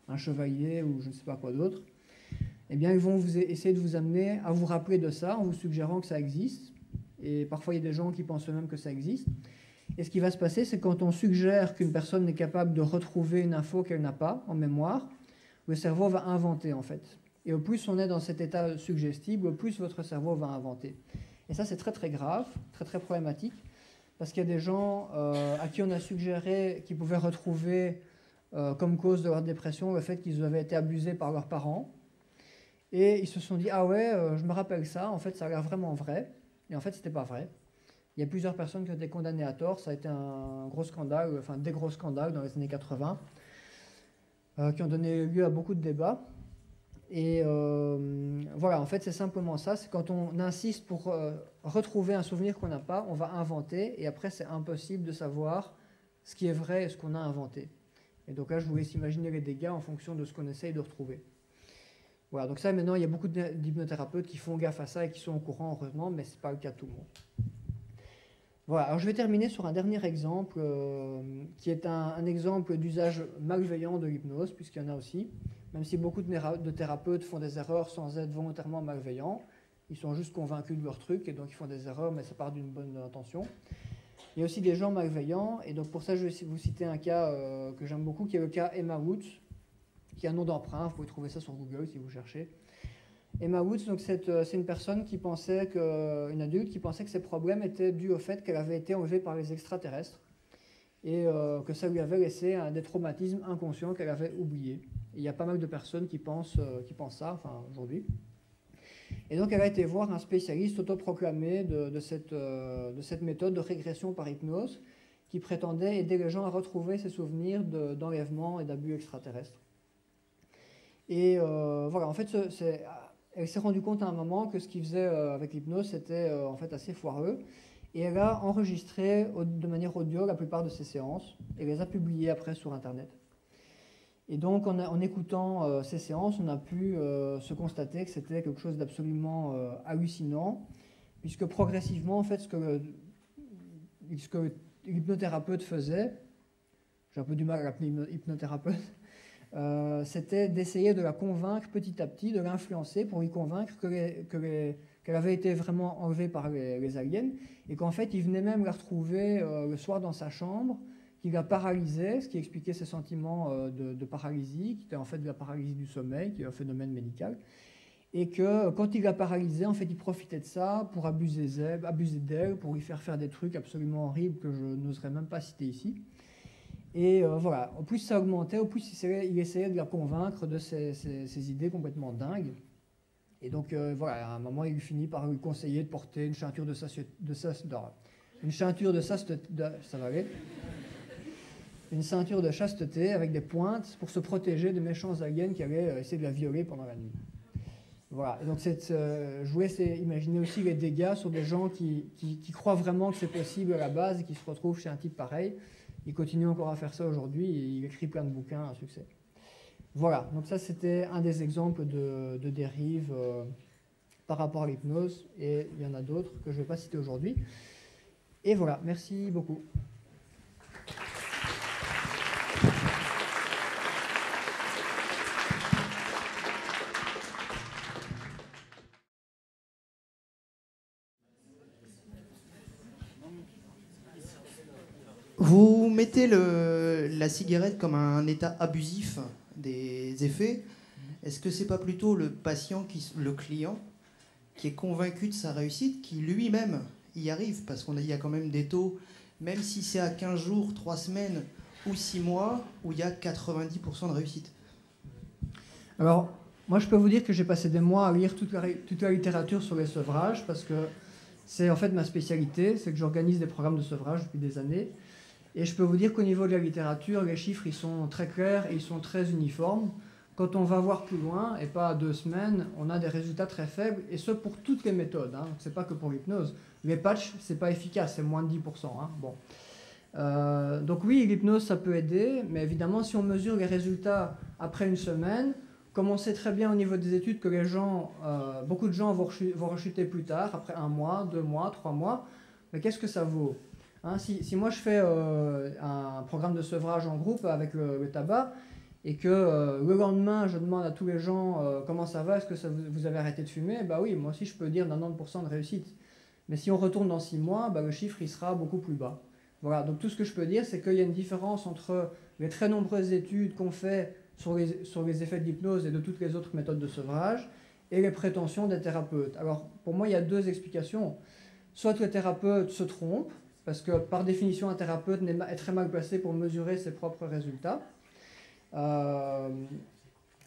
un chevalier ou je ne sais pas quoi d'autre. Eh bien, ils vont essayer de vous amener à vous rappeler de ça en vous suggérant que ça existe. Et parfois, il y a des gens qui pensent même que ça existe. Et ce qui va se passer, c'est quand on suggère qu'une personne est capable de retrouver une info qu'elle n'a pas en mémoire, le cerveau va inventer en fait. Et au plus on est dans cet état suggestible, au plus votre cerveau va inventer. Et ça, c'est très très grave, très très problématique, parce qu'il y a des gens à qui on a suggéré qu'ils pouvaient retrouver comme cause de leur dépression le fait qu'ils avaient été abusés par leurs parents. Et ils se sont dit « Ah ouais, je me rappelle ça, en fait ça a l'air vraiment vrai. » Et en fait, c'était pas vrai. Il y a plusieurs personnes qui ont été condamnées à tort. Ça a été un gros scandale, enfin des gros scandales dans les années 80, qui ont donné lieu à beaucoup de débats. Et voilà, en fait, c'est simplement ça. C'est quand on insiste pour retrouver un souvenir qu'on n'a pas, on va inventer. Et après, c'est impossible de savoir ce qui est vrai et ce qu'on a inventé. Et donc là, je vous laisse imaginer les dégâts en fonction de ce qu'on essaye de retrouver. Voilà, donc ça, maintenant, il y a beaucoup d'hypnothérapeutes qui font gaffe à ça et qui sont au courant, heureusement, mais ce n'est pas le cas de tout le monde. Voilà, alors je vais terminer sur un dernier exemple qui est un exemple d'usage malveillant de l'hypnose, puisqu'il y en a aussi, même si beaucoup de thérapeutes font des erreurs sans être volontairement malveillants, ils sont juste convaincus de leur truc et donc ils font des erreurs, mais ça part d'une bonne intention. Il y a aussi des gens malveillants, et donc pour ça je vais vous citer un cas que j'aime beaucoup, qui est le cas Emma Woods, qui a un nom d'emprunt, vous pouvez trouver ça sur Google si vous cherchez. Emma Woods, donc c'est une personne qui pensait une adulte qui pensait que ses problèmes étaient dus au fait qu'elle avait été enlevée par les extraterrestres et que ça lui avait laissé des traumatismes inconscients qu'elle avait oubliés. Et il y a pas mal de personnes qui pensent ça, enfin aujourd'hui. Et donc elle a été voir un spécialiste autoproclamé de cette méthode de régression par hypnose qui prétendait aider les gens à retrouver ces souvenirs d'enlèvement et d'abus extraterrestres. Et voilà, en fait, elle s'est rendue compte à un moment que ce qu'il faisait avec l'hypnose, c'était en fait assez foireux. Et elle a enregistré de manière audio la plupart de ses séances et les a publiées après sur Internet. Et donc, en écoutant ces séances, on a pu se constater que c'était quelque chose d'absolument hallucinant, puisque progressivement, en fait, ce que l'hypnothérapeute faisait, j'ai un peu du mal à l'appeler hypnothérapeute, c'était d'essayer de la convaincre petit à petit, de l'influencer pour lui convaincre que qu'elle avait été vraiment enlevée par les aliens, et qu'en fait, il venait même la retrouver le soir dans sa chambre, qui la paralysait, ce qui expliquait ses sentiments de paralysie, qui était en fait de la paralysie du sommeil, qui est un phénomène médical, et que quand il la paralysait, en fait, il profitait de ça pour abuser d'elle, pour lui faire des trucs absolument horribles que je n'oserais même pas citer ici. Et voilà, au plus ça augmentait, au plus il essayait de la convaincre de ses idées complètement dingues. Et donc voilà, à un moment, il finit par lui conseiller de porter une ceinture de une ceinture de chasteté avec des pointes pour se protéger des méchants aliens qui allaient essayer de la violer pendant la nuit. Voilà, et donc je voulais imaginer aussi les dégâts sur des gens qui croient vraiment que c'est possible à la base et qui se retrouvent chez un type pareil. Il continue encore à faire ça aujourd'hui et il écrit plein de bouquins à succès. Voilà, donc ça c'était un des exemples de dérives par rapport à l'hypnose, et il y en a d'autres que je ne vais pas citer aujourd'hui. Et voilà, merci beaucoup. Vous mettez la cigarette comme un état abusif des effets. Est-ce que c'est pas plutôt le patient, le client, qui est convaincu de sa réussite, qui lui-même y arrive? Parce qu'il y a quand même des taux, même si c'est à 15 jours, 3 semaines ou 6 mois, où il y a 90% de réussite. Alors, moi je peux vous dire que j'ai passé des mois à lire toute la littérature sur les sevrages, parce que c'est en fait ma spécialité, c'est que j'organise des programmes de sevrage depuis des années. Et je peux vous dire qu'au niveau de la littérature, les chiffres ils sont très clairs et ils sont très uniformes. Quand on va voir plus loin, et pas à 2 semaines, on a des résultats très faibles, et ce pour toutes les méthodes, hein. C'est pas que pour l'hypnose. Les patchs, c'est pas efficace, c'est moins de 10%. Hein. Bon. Donc oui, l'hypnose, ça peut aider, mais évidemment, si on mesure les résultats après une semaine, comme on sait très bien au niveau des études que beaucoup de gens vont rechuter plus tard, après 1 mois, 2 mois, 3 mois, mais qu'est-ce que ça vaut? Hein, si moi je fais un programme de sevrage en groupe avec le tabac, et que le lendemain je demande à tous les gens comment ça va, est-ce que vous avez arrêté de fumer, bah oui, moi aussi je peux dire 90% de réussite. Mais si on retourne dans 6 mois, bah, le chiffre il sera beaucoup plus bas. Voilà, donc tout ce que je peux dire, c'est qu'il y a une différence entre les très nombreuses études qu'on fait sur les effets de l'hypnose et de toutes les autres méthodes de sevrage, et les prétentions des thérapeutes. Alors pour moi, il y a 2 explications. Soit le thérapeute se trompe, parce que par définition, un thérapeute est très mal placé pour mesurer ses propres résultats.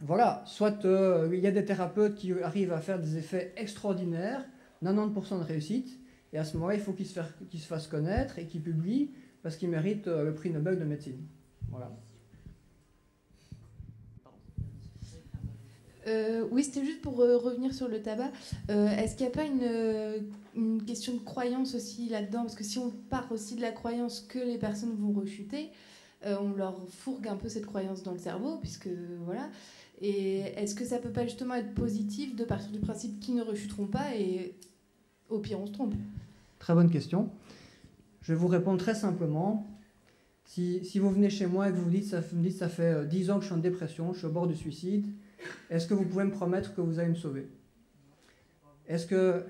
Voilà, soit il y a des thérapeutes qui arrivent à faire des effets extraordinaires, 90% de réussite, et à ce moment-là, il faut qu'ils se fassent connaître et qu'ils publient, parce qu'ils méritent le prix Nobel de médecine. Voilà. Oui, c'était juste pour revenir sur le tabac. Est-ce qu'il n'y a pas une question de croyance aussi là-dedans? Parce que si on part aussi de la croyance que les personnes vont rechuter, on leur fourgue un peu cette croyance dans le cerveau, puisque voilà. Et est-ce que ça peut pas justement être positif de partir du principe qu'ils ne rechuteront pas, et au pire on se trompe? Très bonne question. Je vais vous répondre très simplement. Si vous venez chez moi et que vous me dites ça fait 10 ans que je suis en dépression, je suis au bord du suicide, est-ce que vous pouvez me promettre que vous allez me sauver? Est-ce que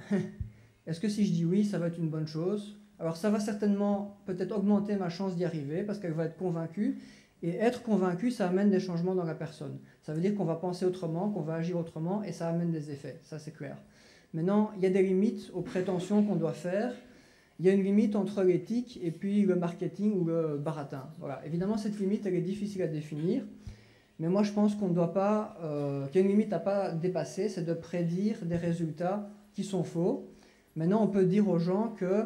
si je dis oui, ça va être une bonne chose? Alors ça va certainement peut-être augmenter ma chance d'y arriver, parce qu'elle va être convaincue, et être convaincue, ça amène des changements dans la personne. Ça veut dire qu'on va penser autrement, qu'on va agir autrement, et ça amène des effets, ça c'est clair. Maintenant, il y a des limites aux prétentions qu'on doit faire. Il y a une limite entre l'éthique et puis le marketing ou le baratin. Voilà. Évidemment, cette limite, elle est difficile à définir. Mais moi, je pense qu'on ne doit pas, qu'il y a une limite à ne pas dépasser, c'est de prédire des résultats qui sont faux. Maintenant, on peut dire aux gens que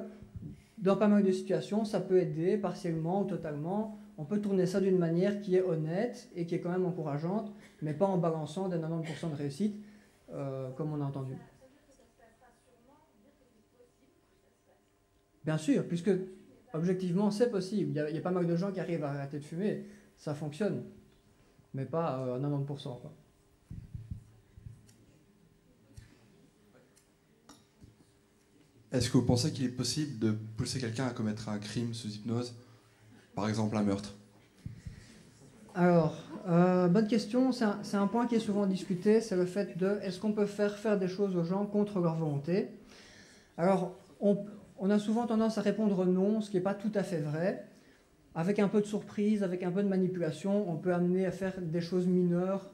dans pas mal de situations, ça peut aider partiellement ou totalement. On peut tourner ça d'une manière qui est honnête et qui est quand même encourageante, mais pas en balançant des 90% de réussite, comme on a entendu. Bien sûr, puisque objectivement, c'est possible. Il y a pas mal de gens qui arrivent à arrêter de fumer. Ça fonctionne. Mais pas à 90%. Quoi. Est-ce que vous pensez qu'il est possible de pousser quelqu'un à commettre un crime sous hypnose, par exemple un meurtre? Alors, bonne question. C'est un point qui est souvent discuté, c'est le fait de est-ce qu'on peut faire des choses aux gens contre leur volonté. Alors, on a souvent tendance à répondre non, ce qui n'est pas tout à fait vrai. Avec un peu de surprise, avec un peu de manipulation, on peut amener à faire des choses mineures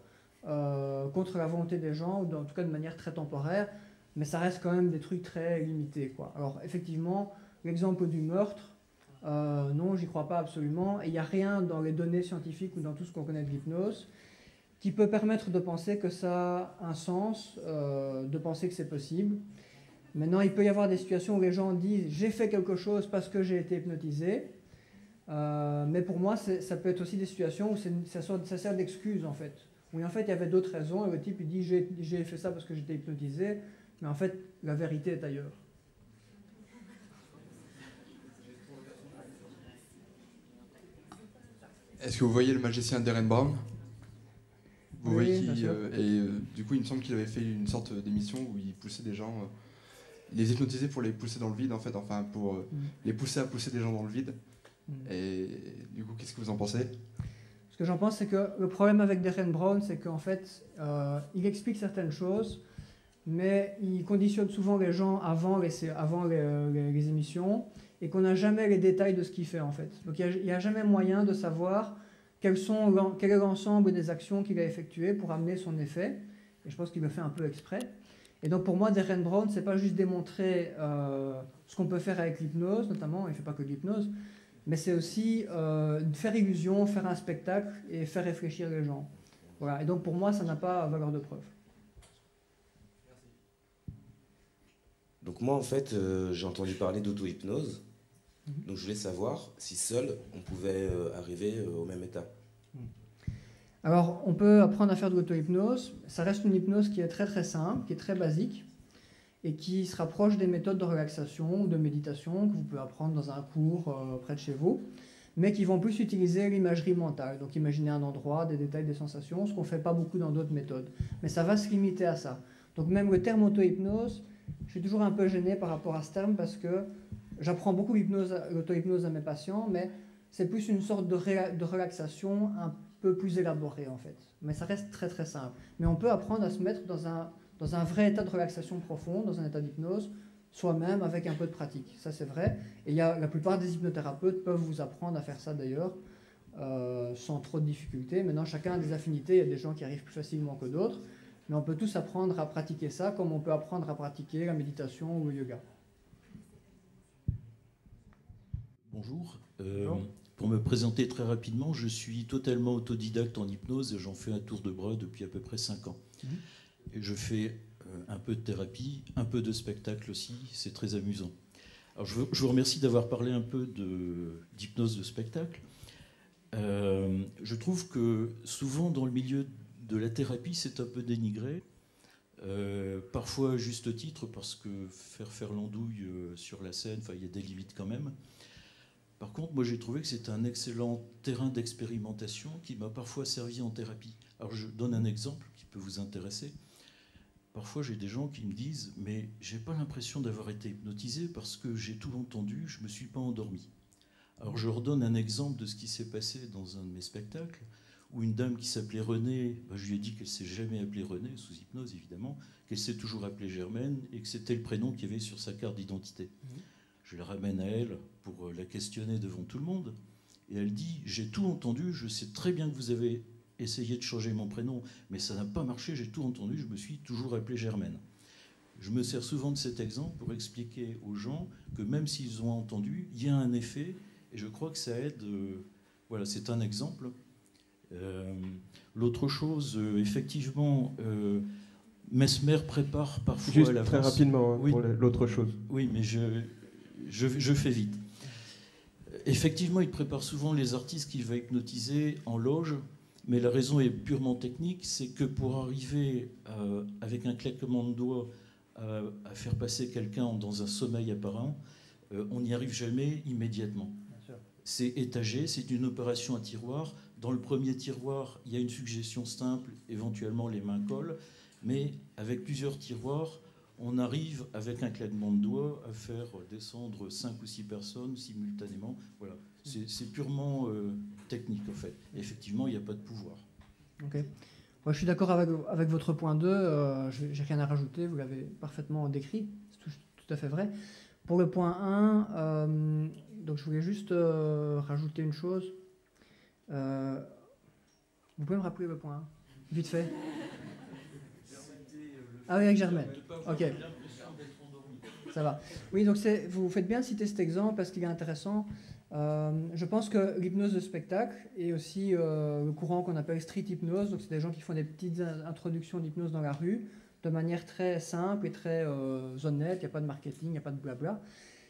contre la volonté des gens, ou en tout cas de manière très temporaire, mais ça reste quand même des trucs très limités, quoi. Alors, effectivement, l'exemple du meurtre, non, j'y crois pas absolument. Et il n'y a rien dans les données scientifiques ou dans tout ce qu'on connaît de l'hypnose qui peut permettre de penser que ça a un sens, de penser que c'est possible. Maintenant, il peut y avoir des situations où les gens disent « j'ai fait quelque chose parce que j'ai été hypnotisé ». Mais pour moi, ça peut être aussi des situations où ça sert d'excuse, en fait. Où en fait, il y avait d'autres raisons et le type il dit « j'ai fait ça parce que j'étais hypnotisé », mais en fait, la vérité est ailleurs. Est-ce que vous voyez le magicien Darren Brown? Vous Oui, voyez bien sûr. du coup, il me semble qu'il avait fait une sorte d'émission où il poussait des gens, il les hypnotisait pour les pousser dans le vide, en fait, enfin pour les pousser à pousser des gens dans le vide. Et du coup, qu'est-ce que vous en pensez? Ce que j'en pense, c'est que le problème avec Darren Brown, c'est qu'en fait, il explique certaines choses, mais il conditionne souvent les gens avant les émissions, et qu'on n'a jamais les détails de ce qu'il fait, en fait. Donc il n'y a jamais moyen de savoir quel est l'ensemble des actions qu'il a effectuées pour amener son effet, et je pense qu'il le fait un peu exprès. Et donc pour moi, Darren Brown, c'est pas juste démontrer ce qu'on peut faire avec l'hypnose, notamment, il ne fait pas que de l'hypnose, mais c'est aussi faire illusion, faire un spectacle et faire réfléchir les gens. Voilà. Et donc pour moi, ça n'a pas valeur de preuve. Donc moi, en fait, j'ai entendu parler d'auto-hypnose. Donc je voulais savoir si seul, on pouvait arriver au même état. Alors, on peut apprendre à faire de l'auto-hypnose. Ça reste une hypnose qui est très très simple, qui est très basique, et qui se rapproche des méthodes de relaxation ou de méditation que vous pouvez apprendre dans un cours près de chez vous, mais qui vont plus utiliser l'imagerie mentale. Donc imaginer un endroit, des détails, des sensations, ce qu'on ne fait pas beaucoup dans d'autres méthodes. Mais ça va se limiter à ça. Donc même le terme auto-hypnose, je suis toujours un peu gêné par rapport à ce terme parce que j'apprends beaucoup l'auto-hypnose à mes patients, mais c'est plus une sorte de relaxation un peu plus élaborée en fait. Mais ça reste très très simple. Mais on peut apprendre à se mettre dans un vrai état de relaxation profonde, dans un état d'hypnose, soi-même avec un peu de pratique. Ça c'est vrai. Et la plupart des hypnothérapeutes peuvent vous apprendre à faire ça d'ailleurs, sans trop de difficultés. Maintenant, chacun a des affinités, il y a des gens qui arrivent plus facilement que d'autres, mais on peut tous apprendre à pratiquer ça comme on peut apprendre à pratiquer la méditation ou le yoga. Bonjour. Pour me présenter très rapidement, je suis totalement autodidacte en hypnose et j'en fais un tour de bras depuis à peu près 5 ans. Et je fais un peu de thérapie, un peu de spectacle aussi, c'est très amusant. Alors je vous remercie d'avoir parlé un peu d'hypnose de spectacle. Je trouve que souvent dans le milieu de la thérapie, c'est un peu dénigré. Parfois à juste titre, parce que faire l'andouille sur la scène, il y a des limites quand même. Par contre, moi j'ai trouvé que c'était un excellent terrain d'expérimentation qui m'a parfois servi en thérapie. Alors je donne un exemple qui peut vous intéresser. Parfois j'ai des gens qui me disent « mais j'ai pas l'impression d'avoir été hypnotisé parce que j'ai tout entendu, je me suis pas endormi ». Alors je leur donne un exemple de ce qui s'est passé dans un de mes spectacles où une dame qui s'appelait Renée, je lui ai dit qu'elle s'est jamais appelée Renée, sous hypnose évidemment, qu'elle s'est toujours appelée Germaine et que c'était le prénom qu'il y avait sur sa carte d'identité. Je la ramène à elle pour la questionner devant tout le monde. Et elle dit « j'ai tout entendu, je sais très bien que vous avez essayé de changer mon prénom, mais ça n'a pas marché, j'ai tout entendu, je me suis toujours appelée Germaine ». Je me sers souvent de cet exemple pour expliquer aux gens que même s'ils ont entendu, il y a un effet, et je crois que ça aide. Voilà, c'est un exemple. L'autre chose, effectivement, Mesmer prépare parfois juste à l'avance. très rapidement oui, pour l'autre chose. Oui, mais je fais vite. Effectivement, il prépare souvent les artistes qu'il va hypnotiser en loge, mais la raison est purement technique, c'est que pour arriver avec un claquement de doigts à faire passer quelqu'un dans un sommeil apparent, on n'y arrive jamais immédiatement. C'est étagé, c'est une opération à tiroir. Dans le premier tiroir, il y a une suggestion simple, éventuellement les mains collent, mais avec plusieurs tiroirs, on arrive avec un claquement de doigts à faire descendre 5 ou 6 personnes simultanément. Voilà, c'est purement technique, en fait. Et effectivement, il n'y a pas de pouvoir. Ok. Moi, je suis d'accord avec votre point 2. J'ai rien à rajouter. Vous l'avez parfaitement décrit. C'est tout à fait vrai. Pour le point 1, donc je voulais juste rajouter une chose. Vous pouvez me rappeler le point 1 vite fait? Ah oui, avec Germaine. Ok. Ça va. Oui, donc vous faites bien de citer cet exemple parce qu'il est intéressant. Je pense que l'hypnose de spectacle et aussi le courant qu'on appelle street hypnose, donc c'est des gens qui font des petites introductions d'hypnose dans la rue de manière très simple et très honnête, il n'y a pas de marketing, il n'y a pas de blabla.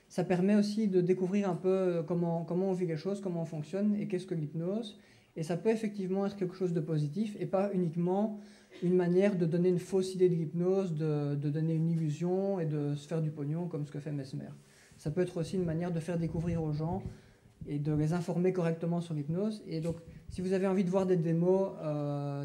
Ça permet aussi de découvrir un peu comment on vit les choses, comment on fonctionne et qu'est-ce que l'hypnose. Et ça peut effectivement être quelque chose de positif et pas uniquement une manière de donner une fausse idée de l'hypnose, de donner une illusion et de se faire du pognon comme ce que fait Mesmer. Ça peut être aussi une manière de faire découvrir aux gens et de les informer correctement sur l'hypnose. Et donc, si vous avez envie de voir des démos,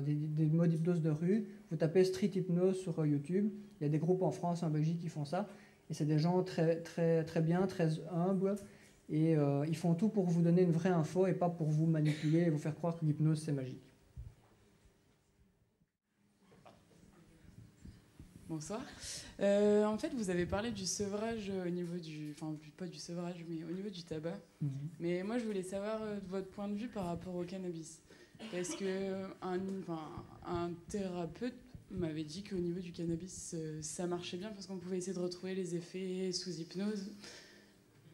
des démos d'hypnose de rue, vous tapez Street Hypnose sur YouTube. Il y a des groupes en France, en Belgique qui font ça. Et c'est des gens très, très, très bien, très humbles. Et ils font tout pour vous donner une vraie info et pas pour vous manipuler et vous faire croire que l'hypnose, c'est magique. Bonsoir. En fait, vous avez parlé du sevrage au niveau du... Enfin, pas du sevrage, mais au niveau du tabac. Mais moi, je voulais savoir votre point de vue par rapport au cannabis. Parce qu'un thérapeute m'avait dit qu'au niveau du cannabis, ça marchait bien parce qu'on pouvait essayer de retrouver les effets sous hypnose,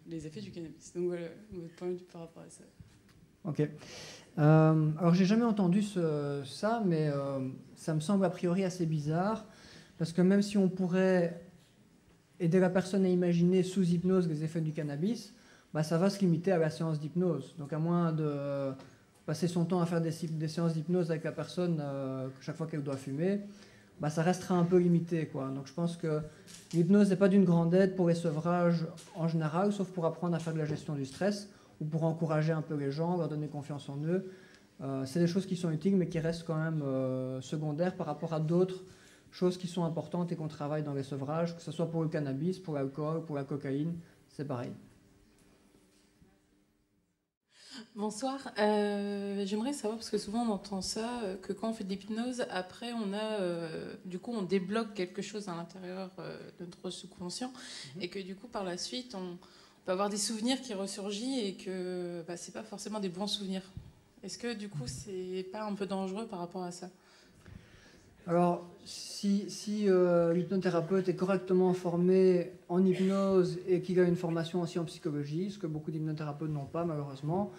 les effets du cannabis. Donc voilà, votre point de vue par rapport à ça. Ok. Alors, j'ai jamais entendu ça, mais ça me semble a priori assez bizarre. Parce que même si on pourrait aider la personne à imaginer sous hypnose les effets du cannabis, bah ça va se limiter à la séance d'hypnose. Donc à moins de passer son temps à faire des séances d'hypnose avec la personne chaque fois qu'elle doit fumer, bah ça restera un peu limité, quoi. Donc je pense que l'hypnose n'est pas d'une grande aide pour les sevrages en général, sauf pour apprendre à faire de la gestion du stress ou pour encourager un peu les gens, leur donner confiance en eux. C'est des choses qui sont utiles mais qui restent quand même secondaires par rapport à d'autres choses qui sont importantes et qu'on travaille dans les sevrages, que ce soit pour le cannabis, pour l'alcool, pour la cocaïne, c'est pareil. Bonsoir, j'aimerais savoir, parce que souvent on entend ça, que quand on fait de l'hypnose, après du coup on débloque quelque chose à l'intérieur de notre subconscient, et que du coup par la suite on peut avoir des souvenirs qui ressurgissent et que c'est pas forcément des bons souvenirs. Est-ce que du coup c'est pas un peu dangereux par rapport à ça? Alors, si l'hypnothérapeute est correctement formé en hypnose et qu'il a une formation aussi en psychologie, ce que beaucoup d'hypnothérapeutes n'ont pas malheureusement,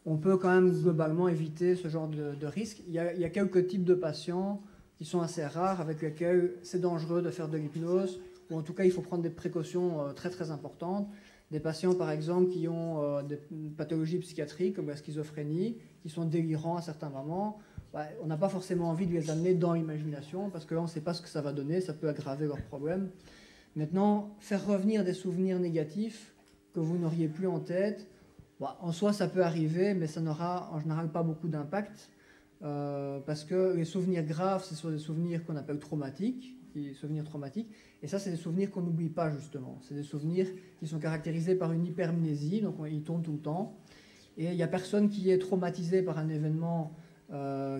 on peut quand même globalement éviter ce genre de risque. Il y a quelques types de patients qui sont assez rares, avec lesquels c'est dangereux de faire de l'hypnose, ou en tout cas il faut prendre des précautions très très importantes. Des patients par exemple qui ont des pathologies psychiatriques comme la schizophrénie, qui sont délirants à certains moments. On n'a pas forcément envie de les amener dans l'imagination parce que là, on ne sait pas ce que ça va donner, ça peut aggraver leurs problèmes. Maintenant, faire revenir des souvenirs négatifs que vous n'auriez plus en tête, en soi, ça peut arriver, mais ça n'aura en général pas beaucoup d'impact parce que les souvenirs graves, ce sont des souvenirs qu'on appelle traumatiques, et ça, c'est des souvenirs qu'on n'oublie pas justement. C'est des souvenirs qui sont caractérisés par une hypermnésie, donc ils tournent tout le temps. Et il n'y a personne qui est traumatisé par un événement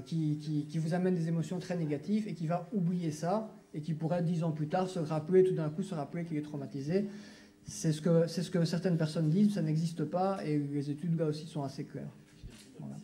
qui vous amène des émotions très négatives et qui va oublier ça et qui pourrait 10 ans plus tard tout d'un coup se rappeler qu'il est traumatisé. C'est ce que certaines personnes disent, ça n'existe pas et les études là aussi sont assez claires. Voilà.